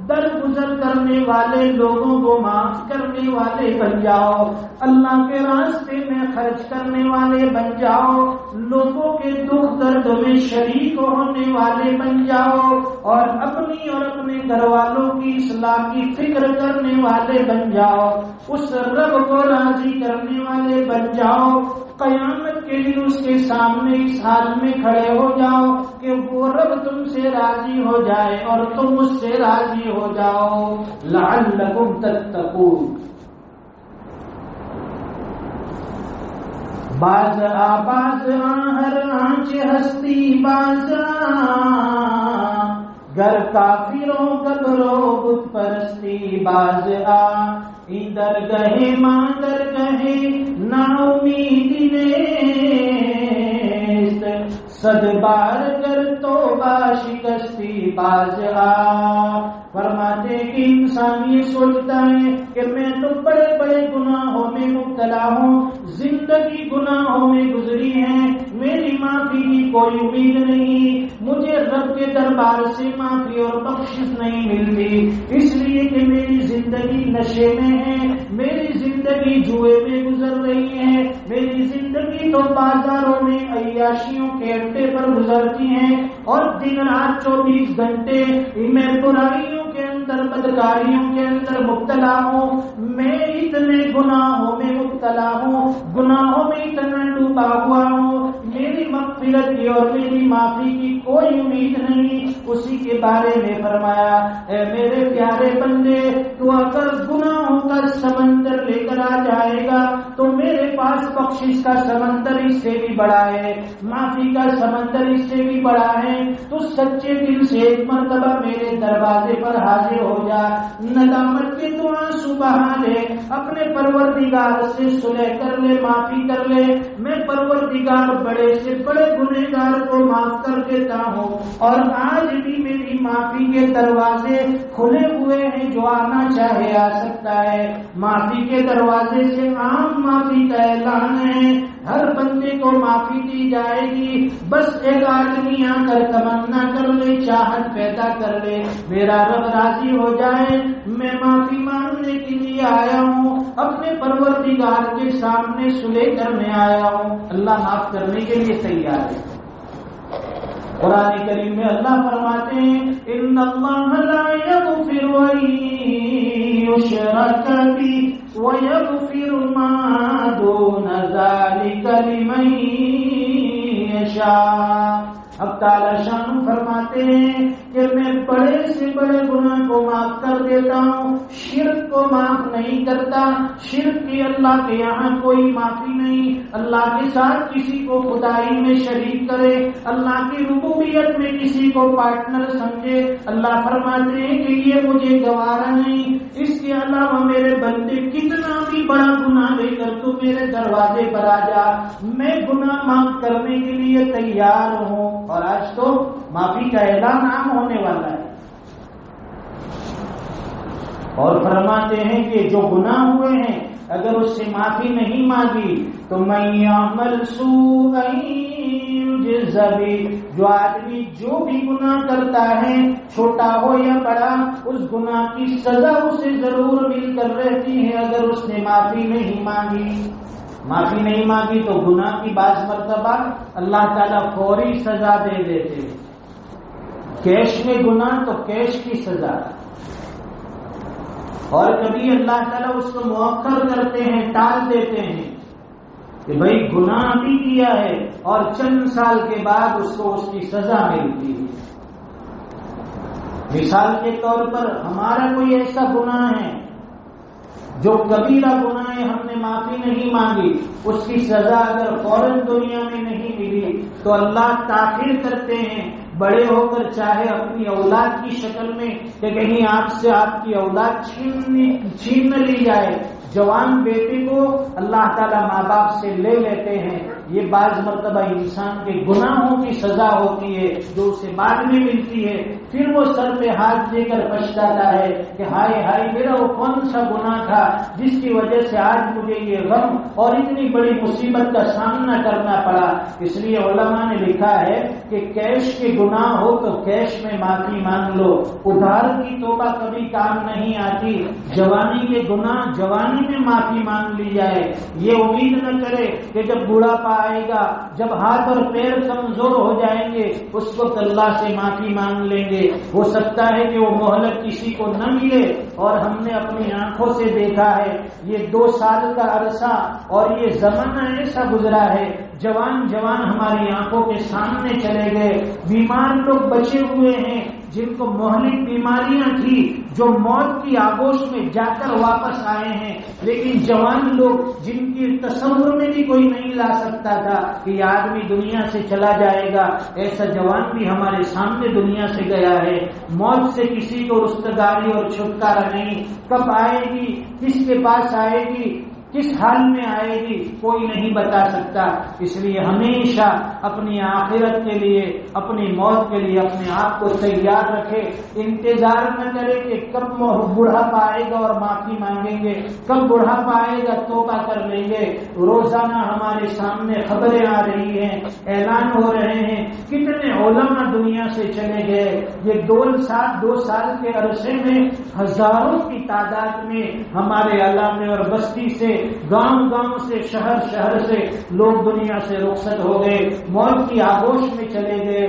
درگزر کرنے والے لوگوں کو معاف کرنے والے بن جاؤ، اللہ کے راستے میں خرچ کرنے والے بن جاؤ، لوگوں کے دکھ درد میں شریک ہونے والے بن جاؤ، اور اپنی اور اپنے گھر والوں کی اصلاح کی فکر کرنے والے بن جاؤ، اس رب کو راضی کرنے والے بن جاؤ۔ قیامت کے لیے اس کے سامنے اس حال میں کھڑے ہو جاؤ کہ وہ رب تم سے راضی ہو جائے اور تم اس سے راضی ہو جاؤ، لعلکم تتقون۔ باز ہر آنچ ہستی باز گر کافروں قبرو بت پرستی باز ادھر گہے مادر گہے نا امیدی نیست، صد بار کر توبہ شکستی باز فرماتے کہ انسان یہ سوچتا ہے کہ میں تو بڑے بڑے گناہوں میں مبتلا ہوں، زندگی گناہوں میں گزری ہے، میری معافی کی کوئی امید نہیں، مجھے رب کے دربار سے معافی اور بخشش نہیں ملتی، اس لیے کہ میری زندگی نشے میں ہے، میری زندگی جوئے میں گزر رہی ہے، میری زندگی تو بازاروں میں عیاشیوں کے اڈے پر گزرتی ہے، اور دن رات 24 گھنٹے میں برائیوں کے اندر بدکاریوں کے اندر مبتلا ہوں، میں اتنے گناہوں میں مبتلا ہوں، گناہوں میں اتنا ڈوبا ہوا ہوں، میری مغفرت کی اور میری معافی کی کوئی امید نہیں۔ اسی کے بارے میں فرمایا، اے میرے پیارے بندے، تو اگر گناہوں کا سمندر لے کر آ جائے گا تو میرے پاس بخشش کا سمندر اس سے بھی بڑا ہے، معافی کا سمندر اس سے بھی بڑا ہے، تو سچے دل سے ایک مرتبہ میرے دروازے پر حاضر ہو جا، ندامت کے تو آنسو بہا لے، اپنے پروردگار سے صلح کر لے، معافی کر لے، میں پروردگار بڑے سے بڑے گنہگار کو معاف کر دیتا ہوں، اور آج بھی میری معافی کے دروازے کھلے ہوئے ہیں، جو آنا چاہے آ سکتا ہے۔ معافی کے دروازے سے عام معافی کا اعلان ہے، ہر بندے کو معافی دی جائے گی، بس ایک آدمی آ کر تمنا کر لے، چاہت پیدا کر لے، میرا رب راضی ہو جائے، میں معافی مانگنے کے لیے آیا ہوں، اپنے پروردگار کے سامنے صلح کرنے آیا ہوں، اللہ معاف کرنے کے لیے تیار ہے۔ قرآن کریم میں اللہ فرماتے ہیں، ان اللہ لا یغفر ان یشرک بہ ویغفر ما دون ذلک لمن یشاء۔ اب تعالی شان فرماتے ہیں کہ میں بڑے سے بڑے گناہ کو معاف کر دیتا ہوں، شرک کو معاف نہیں کرتا، شرک کی اللہ کے یہاں کوئی معافی نہیں، اللہ کے ساتھ کسی کو خدائی میں شریک کرے، اللہ کی ربوبیت میں کسی کو پارٹنر سمجھے، اللہ فرماتے ہیں کہ یہ مجھے گوارا نہیں۔ اس کے علاوہ میرے بندے کتنا بھی بڑا گناہ لے کر تو میرے دروازے پر آ جا، میں گناہ معاف کرنے کے لیے تیار ہوں۔ اور آج تو معافی کا اعلان عام ہونے والا ہے، اور فرماتے ہیں کہ جو گناہ ہوئے ہیں اگر اس سے معافی نہیں مانگی تو من یعمل سوءا یجز بہ، جو آدمی جو بھی گناہ کرتا ہے چھوٹا ہو یا بڑا، اس گناہ کی سزا اسے ضرور مل کر رہتی ہے اگر اس نے معافی نہیں مانگی۔ معافی نہیں مانگی تو گناہ کی بعض مرتبہ اللہ تعالیٰ فوری سزا دے دیتے، کیش میں گناہ تو کیش کی سزا، اور کبھی اللہ تعالیٰ اس کو مؤخر کرتے ہیں، ٹال دیتے ہیں کہ بھائی گناہ بھی کیا ہے اور چند سال کے بعد اس کو اس کی سزا ملتی ہے۔ مثال کے طور پر ہمارا کوئی ایسا گناہ ہے جو کبیرہ گناہ ہے، ہم نے معافی نہیں مانگی، اس کی سزا اگر فوراً دنیا میں نہیں ملی تو اللہ تاخیر کرتے ہیں، بڑے ہو کر چاہے اپنی اولاد کی شکل میں کہ کہیں آپ سے آپ کی اولاد چھین نہ لی جائے، جوان بیٹے کو اللہ تعالیٰ ماں باپ سے لے لیتے ہیں، یہ بعض مرتبہ انسان کے گناہوں کی سزا ہوتی ہے جو اسے بعد میں ملتی ہے، پھر وہ سر پہ ہاتھ دے کر پچھتاتا ہے کہ ہائے ہائے میرا وہ کون سا گناہ تھا جس کی وجہ سے آج مجھے یہ غم اور اتنی بڑی مصیبت کا سامنا کرنا پڑا۔ اس لیے علماء نے لکھا ہے کہ کیش کے گناہ ہو تو کیش میں معافی مانگ لو، ادھار کی توبہ کبھی کام نہیں آتی، جوانی کے گناہ جوانی میں معافی مانگ لی جائے۔ یہ امید نہ کرے کہ جب بڑھاپا آئے گا، جب ہاتھ اور پیر کمزور ہو جائیں گے، اس وقت اللہ سے معافی مانگ لیں گے۔ ہو سکتا ہے کہ وہ مہلت کسی کو نہ ملے، اور ہم نے اپنی آنکھوں سے دیکھا ہے یہ 2 سال کا عرصہ اور یہ زمانہ ایسا گزرا ہے، جوان ہماری آنکھوں کے سامنے چلے گئے، بیمار لوگ بچے ہوئے ہیں جن کو مہلک بیماریاں تھی جو موت کی آگوش میں جا کر واپس آئے ہیں، لیکن جوان لوگ جن کی تصور میں بھی کوئی نہیں لا سکتا تھا کہ یہ آدمی دنیا سے چلا جائے گا، ایسا جوان بھی ہمارے سامنے دنیا سے گیا ہے۔ موت سے کسی کو رستگاری اور چھٹکارا نہیں، کب آئے گی، کس کے پاس آئے گی، کس حال میں آئے گی، کوئی نہیں بتا سکتا۔ اس لیے ہمیشہ اپنی آخرت کے لیے، اپنی موت کے لیے اپنے آپ کو تیار رکھے، انتظار نہ کرے کہ کب بڑھاپا آئے گا اور معافی مانگیں گے، کب بڑھاپا آئے گا توبہ کر لیں گے۔ روزانہ ہمارے سامنے خبریں آ رہی ہیں، اعلان ہو رہے ہیں، کتنے علماء دنیا سے چلے گئے۔ یہ 2 سال کے عرصے میں ہزاروں کی تعداد میں ہمارے علاقے اور بستی سے، گاؤں سے، شہر سے لوگ دنیا سے رخصت ہو گئے، موت کی آگوش میں چلے گئے۔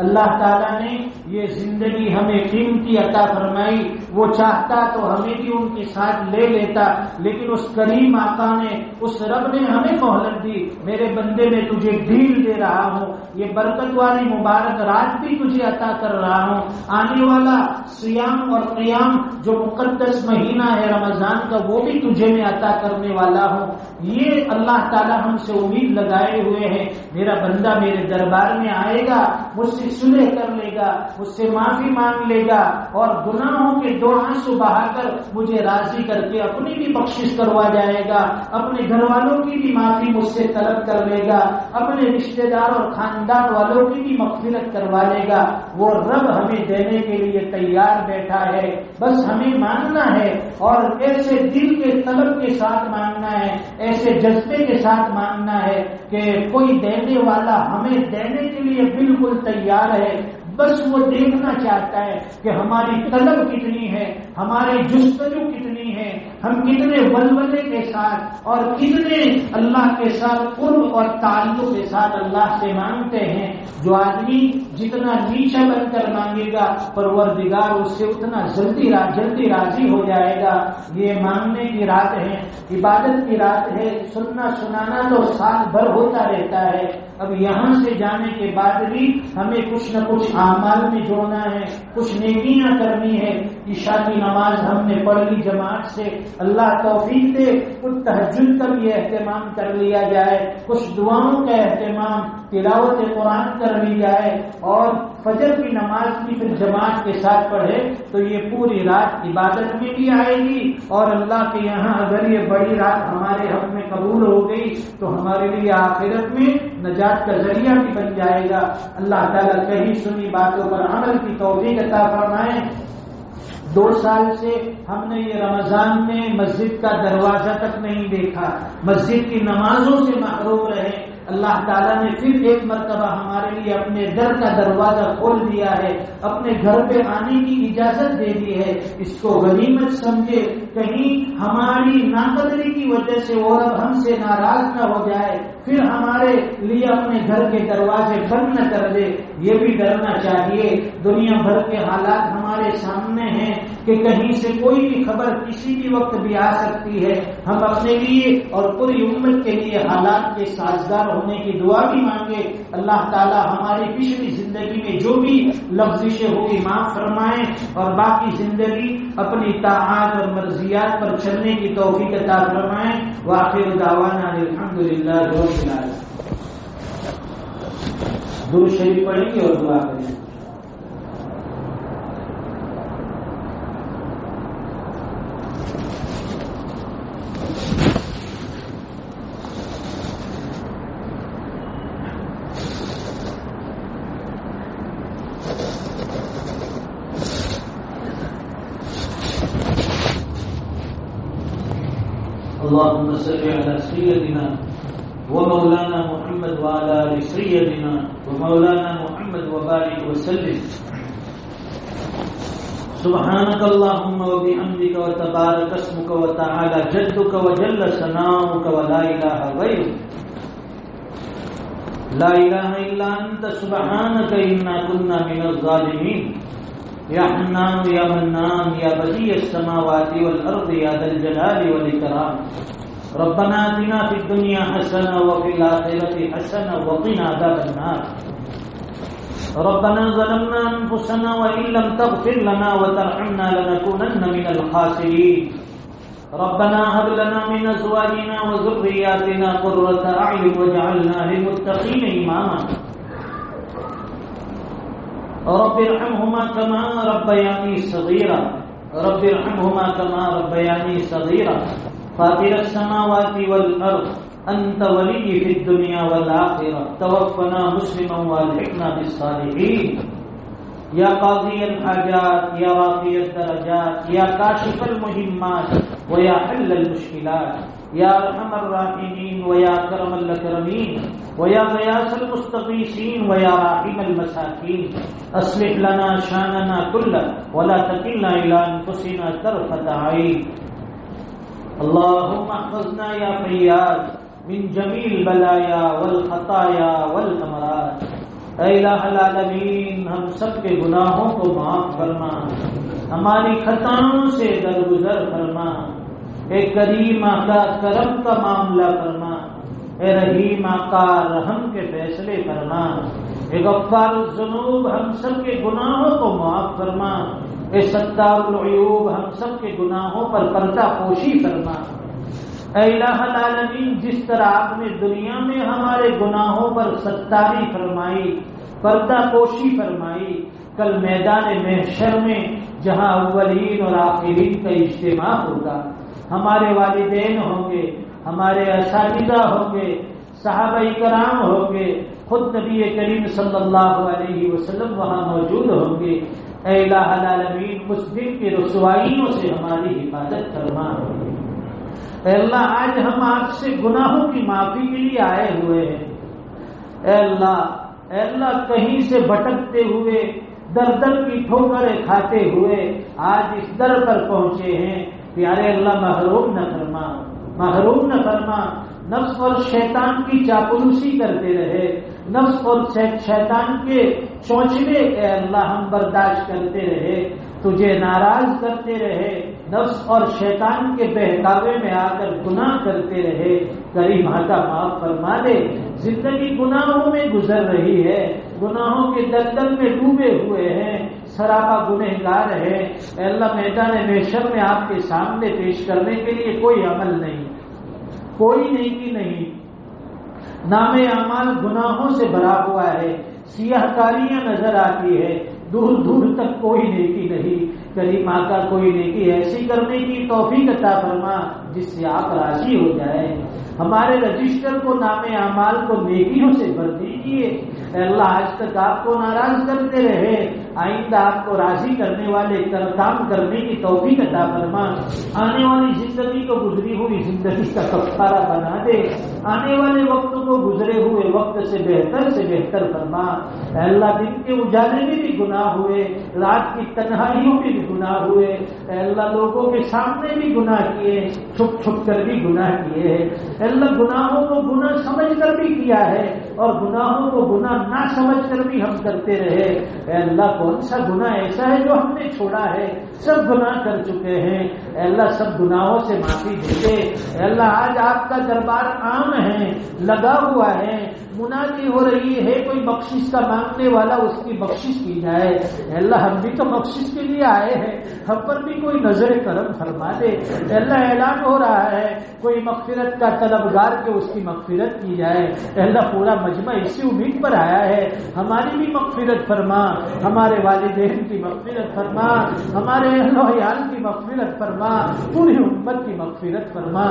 اللہ تعالیٰ نے یہ زندگی ہمیں قیمتی عطا فرمائی، وہ چاہتا تو ہمیں بھی ان کے ساتھ لے لیتا، لیکن اس کریم آقا نے، اس رب نے ہمیں مہلت دی، میرے بندے میں تجھے ڈھیل دے رہا ہوں، یہ برکت والی مبارک رات بھی تجھے عطا کر رہا ہوں، آنے والا صیام اور قیام جو مقدس مہینہ ہے رمضان کا وہ بھی تجھے میں عطا کرنے والا ہوں۔ یہ اللہ تعالیٰ ہم سے امید لگائے ہوئے ہیں، میرا بندہ میرے دربار میں آئے گا، مجھ سے صلح کر لے گا، مجھ سے معافی مانگ لے گا، اور گناہوں کے 2 آنسو بہا کر مجھے راضی کر کے اپنی بھی بخشش کروا جائے گا، اپنے گھر والوں کی بھی معافی مجھ سے طلب کر لے گا، اپنے رشتہ دار اور خاندان والوں کی بھی مغفرت کروا لے گا۔ وہ رب ہمیں دینے کے لیے تیار بیٹھا ہے، بس ہمیں مانگنا ہے، اور ایسے دل کے طلب کے ساتھ مانگنا ہے، ایسے جذبے کے ساتھ مانگنا ہے کہ کوئی دینے والا ہمیں دینے کے لیے بالکل تیار ہے، بس وہ دیکھنا چاہتا ہے کہ ہماری طلب کتنی ہے، ہماری جستجو کتنی ہے، ہم کتنے ولولے کے ساتھ اور کتنے اللہ کے ساتھ قرب اور تعلق کے ساتھ اللہ سے مانگتے ہیں۔ جو آدمی جتنا نیچا بن کر مانگے گا پروردگار اس سے اتنا جلدی راضی ہو جائے گا۔ یہ مانگنے کی رات ہے، عبادت کی رات ہے، سننا سنانا تو سال بھر ہوتا رہتا ہے، اب یہاں سے جانے کے بعد بھی ہمیں کچھ نہ کچھ اعمال میں جوڑنا ہے، کچھ نیکیاں کرنی ہے۔ عشاء کی نماز ہم نے پڑھ لی جماعت سے، اللہ توفیق دے کچھ تہجد کا بھی اہتمام کر لیا جائے، کچھ دعاؤں کا اہتمام، تلاوت قرآن کر لی جائے، اور فجر کی نماز بھی پھر جماعت کے ساتھ پڑھے تو یہ پوری رات عبادت میں بھی آئے گی، اور اللہ کے یہاں اگر یہ بڑی رات ہمارے حق میں قبول ہو گئی تو ہمارے لیے آخرت میں نجات کا ذریعہ بھی بن جائے گا۔ اللہ تعالیٰ کہیں سنی باتوں پر عمل کی توفیق عطا فرمائے۔ 2 سال سے ہم نے یہ رمضان میں مسجد کا دروازہ تک نہیں دیکھا، مسجد کی نمازوں سے محروم رہے، اللہ تعالیٰ نے پھر ایک مرتبہ ہمارے لیے اپنے در کا دروازہ کھول دیا ہے، اپنے گھر پہ آنے کی اجازت دے دی ہے، اس کو غنیمت سمجھے، کہیں ہماری ناقدری کی وجہ سے وہ رب ہم سے ناراض نہ ہو جائے، پھر ہمارے لیے اپنے گھر کے دروازے بند نہ کر دے، یہ بھی ڈرنا چاہیے۔ دنیا بھر کے حالات ہمارے سامنے ہیں کہ کہیں سے کوئی بھی خبر کسی بھی وقت بھی آ سکتی ہے، ہم اپنے لیے اور پوری امت کے لیے حالات کے سازگار ہونے کی دعا بھی مانگے۔ اللہ تعالی ہماری پچھلی زندگی میں جو بھی لفزشیں ہوئی معاف فرمائیں، اور باقی زندگی اپنی طاعات اور مرضیات پر چلنے کی توفیق عطا فرمائیں۔ وآخر دعوانا الحمدللہ رب العالمین۔ درود شریف پڑھیں گے اور دعا کریں گے۔ صل على سيدنا ومولانا محمد وعلى آل سيدنا ومولانا محمد وبارك وسلم. سبحانك اللهم وبحمدك وتبارك اسمك وتعالى جدك وجل ثناؤك ولا إله غيرك. لا إله إلا أنت سبحانك إنا كنا من الظالمين. يا حنان يا منان يا بديع السماوات والأرض يا ذا الجلال والإكرام. ربنا آتنا في الدنيا حسنة وفي الآخرة حسنة وقنا عذاب النار. ربنا ظلمنا أنفسنا وإن لم تغفر لنا وترحمنا لنكونن من الخاسرين. ربنا هب لنا من أزواجنا وذرياتنا قرة أعين واجعلنا للمتقين إماما. رب ارحمهما كما ربياني صغيرا. رب ارحمهما كما ربياني صغيرا. فاطر السماوات والأرض أنت ولي في الدنيا والآخرة. توفنا مسلما والحقنا بالصالحين. يا قاضي الحاجات يا رافع الدرجات يا كاشف المهمات ويا حل المشكلات يا أرحم الراحمين ويا أكرم الأكرمين ويا غياث المستغيثين ويا راحم المساكين. أصلح لنا شأننا كله ولا تكلنا إلى أنفسنا طرفة عين. اللهم احفظنا يا فياض من جميع البلايا والخطايا والأمراض. اے الہ العالمین ہم سب کے گناہوں کو معاف فرما، ہماری خطاؤں سے درگزر فرما. اے کریم آقا کرم کا معاملہ فرما. اے رحیم آقا رحم کے فیصلے فرما. اے غفار الذنوب ہم سب کے گناہوں کو معاف فرما. اے ستار العیوب ہم سب کے گناہوں پر پردہ پوشی فرما. اے الہ العالمین جس طرح آپ نے دنیا میں ہمارے گناہوں پر ستاری فرمائی، پردہ پوشی فرمائی، کل میدان محشر میں جہاں اولین اور آخرین کا اجتماع ہوگا، ہمارے والدین ہوں گے، ہمارے اساتذہ ہوں گے، صحابہ کرام ہوں گے، خود نبی کریم صلی اللہ علیہ وسلم وہاں موجود ہوں گے. اے الہ العالمین اس دن کی رسوائیوں سے ہماری حفاظت فرما. اے اللہ آج ہم آپ سے گناہوں کی معافی کے لیے آئے ہوئے ہیں. اے اللہ کہیں سے بھٹکتے ہوئے در در کی ٹھوکریں کھاتے ہوئے آج اس در پر پہنچے ہیں. پیارے اللہ محروم نہ فرما، محروم نہ فرما. نفس اور شیطان کی چاپلوسی کرتے رہے، نفس اور شیطان کے چونچلے اے اللہ ہم برداشت کرتے رہے، تجھے ناراض کرتے رہے، نفس اور شیطان کے بہکاوے میں آ کر گناہ کرتے رہے. کریم آقا معاف فرما دے. زندگی گناہوں میں گزر رہی ہے، گناہوں کے دلدل میں ڈوبے ہوئے ہیں، سراپا گنہگار ہے. اے اللہ میدان محشر میں آپ کے سامنے پیش کرنے کے لیے کوئی عمل نہیں، کوئی نیکی نہیں. نام اعمال گناہوں سے بھرا ہوا ہے، سیاہ کاریاں نظر آتی ہے، دور دور تک کوئی نیکی نہیں. کریم آقا کوئی نیکی ایسی کرنے کی توفیق عطا فرما جس سے آپ راضی ہو جائیں. ہمارے رجسٹر کو نام اعمال کو نیکیوں سے بھر دیجیے. اے اللہ آج تک آپ کو ناراض کرتے رہے، آئندہ آپ کو راضی کرنے والے کام کرنے کی توفیق عطا فرما. آنے والی زندگی کو گزری ہوئی زندگی کا کفارہ بنا دے. آنے والے وقت کو گزرے ہوئے وقت سے بہتر فرما. اے اللہ دن کے اجالے میں بھی گناہ ہوئے، رات کی تنہائیوں میں بھی گناہ ہوئے. اے اللہ لوگوں کے سامنے بھی گناہ کیے، چھپ چھپ کر بھی گناہ کیے. اے اللہ گناہوں کو گناہ سمجھ کر بھی کیا ہے اور گناہوں کو گناہ نہ سمجھ کر بھی ہم کرتے رہے. اے اللہ کون سا گناہ ایسا ہے جو ہم نے چھوڑا ہے؟ سب گناہ کر چکے ہیں. اے اللہ سب گناہوں سے معافی دے دے. اے اللہ آج آپ کا دربار عام ہے، لگا ہوا ہے، منادی ہو رہی ہے کوئی بخشش کا مانگنے والا اس کی بخشش کی جائے. اے اللہ ہم بھی تو بخشش کے لیے آئے ہیں، ہم پر بھی کوئی نظر کرم فرما دے. اے اللہ اعلان ہو رہا ہے کوئی مغفرت کا طلبگار کے اس کی مغفرت کی جائے. اے اللہ پورا مجمع اسی امید پر آیا ہے، ہماری بھی مغفرت فرما، ہمارے والدین کی مغفرت فرما، ہمارے اہل و عیال کی مغفرت فرما، پوری امت کی مغفرت فرما.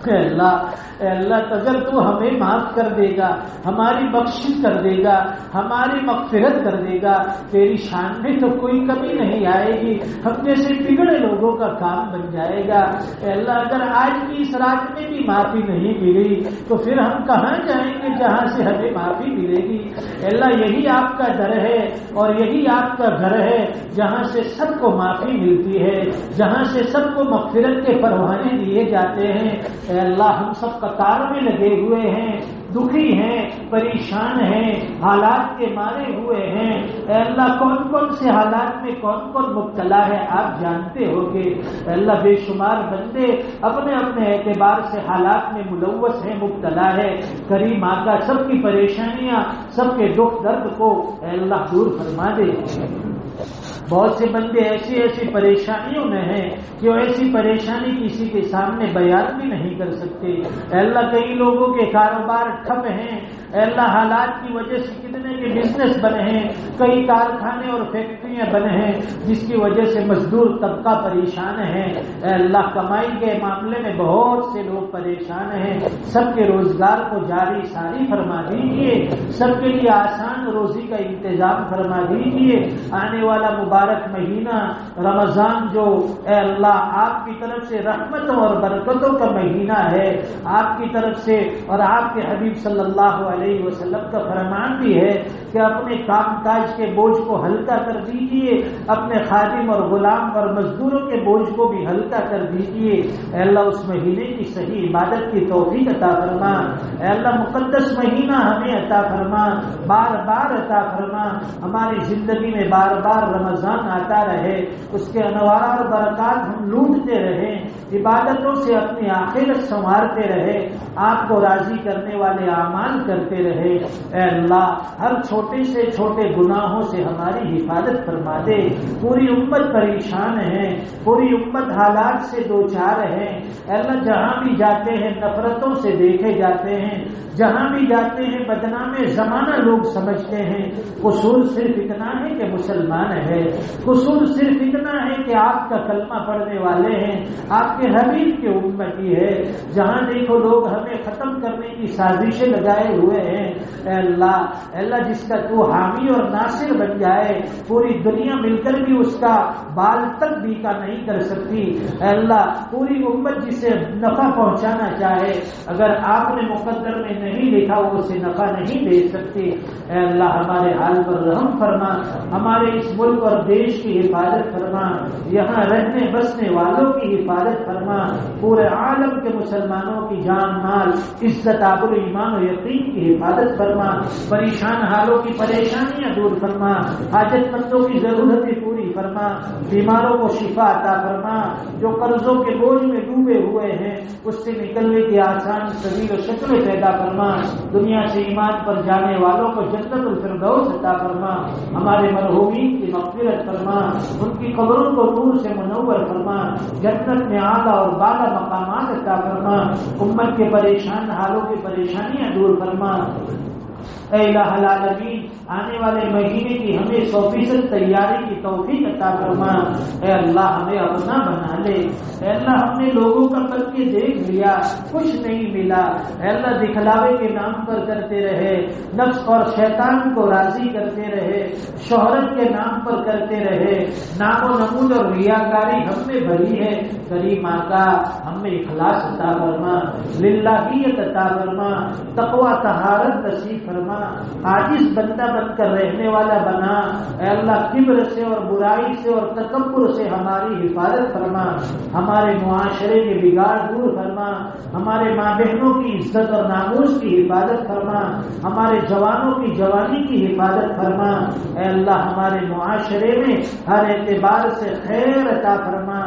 اے اللہ اگر تو ہمیں معاف کر دے گا، ہماری بخشش کر دے گا، ہماری مغفرت کر دے گا، تیری شان میں تو کوئی کمی نہیں آئے گی، ہم جیسے بگڑے لوگوں کا کام بن جائے گا۔ اے اللہ اگر آج کی اس رات میں بھی معافی نہیں ملی تو پھر ہم کہاں جائیں گے جہاں سے ہمیں معافی ملے گی؟ اے اللہ یہی آپ کا در ہے اور یہی آپ کا گھر ہے جہاں سے سب کو معافی ملتی ہے، جہاں سے سب کو مغفرت کے پروانے دیے جاتے ہیں۔ اے اللہ ہم سب قطار میں لگے ہوئے ہیں، دکھی ہیں، پریشان ہیں، حالات کے مارے ہوئے ہیں۔ اے اللہ کون کون سے حالات میں کون کون مبتلا ہے آپ جانتے ہو گے۔ اے اللہ بے شمار بندے اپنے اپنے اعتبار سے حالات میں ملوث ہیں، مبتلا ہے۔ کریم آقا سب کی پریشانیاں، سب کے دکھ درد کو اے اللہ دور فرما دے۔ بہت سے بندے ایسی ایسی پریشانیوں میں ہیں کہ وہ ایسی پریشانی کسی کے سامنے بیان بھی نہیں کر سکتے۔ اے اللہ کئی لوگوں کے کاروبار ٹھپ ہیں، اے اللہ حالات کی وجہ سے کتنے کے بزنس بنے ہیں، کئی کارخانے اور فیکٹریاں بنے ہیں جس کی وجہ سے مزدور طبقہ پریشان ہے۔ اے اللہ کمائی کے معاملے میں بہت سے لوگ پریشان ہیں، سب کے روزگار کو جاری ساری فرما دیجیے، سب کے لیے آسان روزی کا انتظام فرما دیجیے۔ آنے والا مبارک مہینہ رمضان جو اے اللہ آپ کی طرف سے رحمتوں اور برکتوں کا مہینہ ہے، آپ کی طرف سے اور آپ کے حبیب صلی اللہ علیہ وسلم کا فرمان بھی ہے کہ اپنے کام کاج کے بوجھ کو ہلکا کر دیجیے، اپنے خادم اور غلام اور مزدوروں کے بوجھ کو بھی ہلکا کر دیجیے۔ اے اللہ اس مہینے کی صحیح عبادت کی توفیق عطا فرما، اے اللہ مقدس مہینہ ہمیں عطا فرما، بار بار عطا فرما، ہماری زندگی میں بار بار رمضان آتا رہے، اس کے انوار اور برکات ہم لوٹتے رہیں، عبادتوں سے اپنی آخرت سنوارتے رہے، آپ کو راضی کرنے والے اعمال کرتے رہے۔ اے اللہ ہر چھوٹے سے چھوٹے گناہوں سے ہماری حفاظت فرما دے۔ پوری امت پریشان ہے، پوری امت حالات سے دوچار ہے۔ اے اللہ جہاں بھی جاتے ہیں نفرتوں سے دیکھے جاتے ہیں، جہاں بھی جاتے ہیں بدنام زمانہ لوگ سمجھتے ہیں۔ قصور صرف اتنا ہے کہ مسلمان ہے، قصور صرف اتنا ہے کہ آپ کا کلمہ پڑھنے والے ہیں، آپ کے حبیب کے امتی ہے۔ جہاں دیکھو لوگ ہمیں ختم کرنے کی سازشیں لگائے ہوئے ہیں۔ اے اللہ جس کا تو حامی اور ناصر بن جائے، پوری دنیا مل کر بھی اس کا بال تک بیکا نہیں کر سکتی۔ اے اللہ پوری امت جسے نفع پہنچانا چاہے، اگر آپ نے مقدر میں نہیں لکھا وہ اسے نفع نہیں دے سکتی۔ اے اللہ ہمارے حال پر رحم فرما، ہمارے اس ملک اور دیش کی حفاظت فرما، یہاں رہنے بسنے والوں کی حفاظت فرما، پورے عالم کے مسلمانوں کی جان مال عزت آبرو ایمان و یقین کی حفاظت فرما، پریشان حالوں کی پریشانیاں دور فرما، حاجت مندوں کی ضرورتیں پوری فرما، بیماروں کو شفا عطا فرما، جو قرضوں کے بوجھ میں ڈوبے ہوئے ہیں اس سے نکلنے کی آسان سبیل و شکلیں پیدا فرما، دنیا سے ایمان پر جانے والوں کو جنت الفردوس عطا فرما، ہمارے مرحومین کی مغفرت فرما، ان کی قبروں کو نور سے منور فرما، جنت میں اعلیٰ اور بالا مقامات عطا فرما، امت کے پریشان حالوں کی پریشانیاں دور فرما۔ اے الہ العالمین آنے والے مہینے کی ہمیں 100% تیاری کی توفیق عطا فرما۔ اے اللہ ہمیں اپنا بنا لے، اے اللہ ہم نے لوگوں کا کر کے دیکھ لیا کچھ نہیں ملا، اے اللہ دکھلاوے کے نام پر کرتے رہے، نفس اور شیطان کو راضی کرتے رہے، شہرت کے نام پر کرتے رہے، نام و نمود اور ریاکاری ہم میں بھری ہے۔ کریم آقا ہم میں اخلاص عطا فرما، للہیت عطا فرما، تقوی طہارت نصیب فرما، عاجز بندہ بن کر رہنے والا بنا۔ اے اللہ کبر سے اور برائی سے اور تکبر سے ہماری حفاظت فرما، ہمارے معاشرے کے بگاڑ دور فرما، ہمارے ماں بہنوں کی عزت اور ناموس کی حفاظت فرما، ہمارے جوانوں کی جوانی کی حفاظت فرما۔ اے اللہ ہمارے معاشرے میں ہر اعتبار سے خیر عطا فرما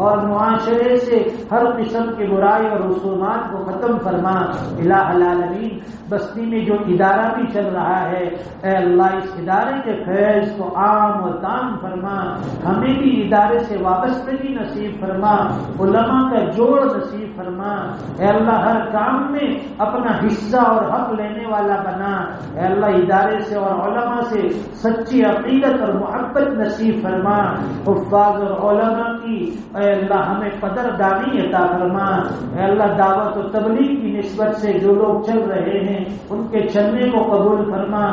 اور معاشرے سے ہر قسم کی برائی اور رسومات کو ختم فرما۔ الہ العالمین بستی میں جو ادارہ بھی چل رہا ہے اے اللہ اس ادارے کے فیض کو عام و تام فرما، ہمیں بھی ادارے سے وابستگی نصیب فرما، علماء کا جوڑ نصیب فرما۔ اے اللہ ہر کام میں اپنا حصہ اور حق لینے والا بنا۔ اے اللہ ادارے سے اور علماء سے سچی عقیدت اور محبت نصیب فرما، حفاظ اور علماء کی اے اللہ ہمیں قدردانی عطا فرما، اے اللہ دعوت و تبلیغ کی نسبت سے جو لوگ چل رہے ہیں ان کے چلنے کو قبول فرما،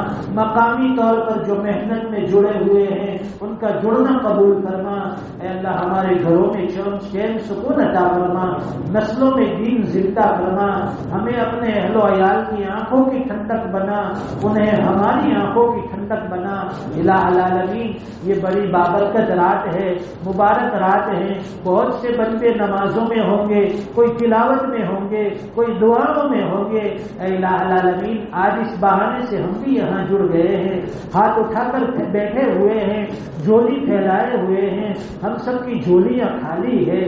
مقامی طور پر جو محنت میں جڑے ہوئے ہیں ان کا جڑنا قبول فرما، اے اللہ ہمارے گھروں میں چین سکون عطا فرما، نسلوں میں دین زندہ فرما، ہمیں اپنے اہل و عیال کی آنکھوں کی ٹھنڈک بنا، انہیں ہماری آنکھوں کی ٹھنڈک بنا۔ الہ العالمین یہ بڑی بابرکت رات ہے، مبارک رات ہے، بہت سے بندے نمازوں میں ہوں گے، کوئی تلاوت میں ہوں گے، کوئی دعاؤں میں ہوں گے، اے الہ العالمین آج اس بہانے سے ہم بھی یہاں جڑ گئے ہیں، ہاتھ اٹھا کر بیٹھے ہوئے ہیں، جھولی پھیلائے ہوئے ہیں، ہم سب کی جھولیاں خالی ہے۔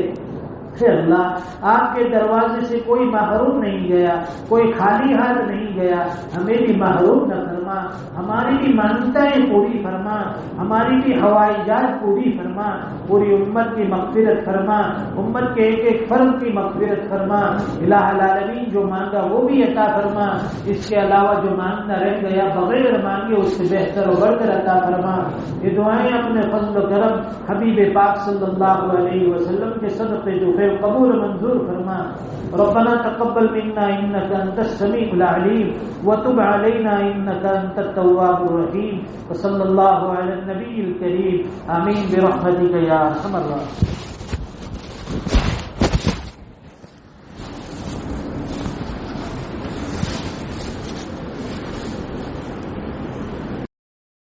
اے اللہ آپ کے دروازے سے کوئی محروم نہیں گیا، کوئی خالی ہاتھ نہیں گیا، ہمیں بھی محروم نہ فرما، ہماری بھی مانتائیں پوری فرما، ہماری بھی حوائجات پوری فرما، پوری امت کی مغفرت فرما، امت کے ایک ایک فرد کی مغفرت فرما۔ الہ العالمین جو مانگا وہ بھی عطا فرما، اس کے علاوہ جو مانگنا رہ گیا بغیر مانگے اس سے بہتر و بڑھ کر عطا فرما۔ یہ دعائیں اپنے فضل و کرم حبیب پاک صلی اللہ علیہ وسلم کے صدقے جو قبول منظور فرما۔ ربنا تقبل منا انك انت السميع العليم وتب علينا انك انت التواب الرحيم وصلى الله على النبي الكريم آمين برحمتك يا ارحم الراحمين۔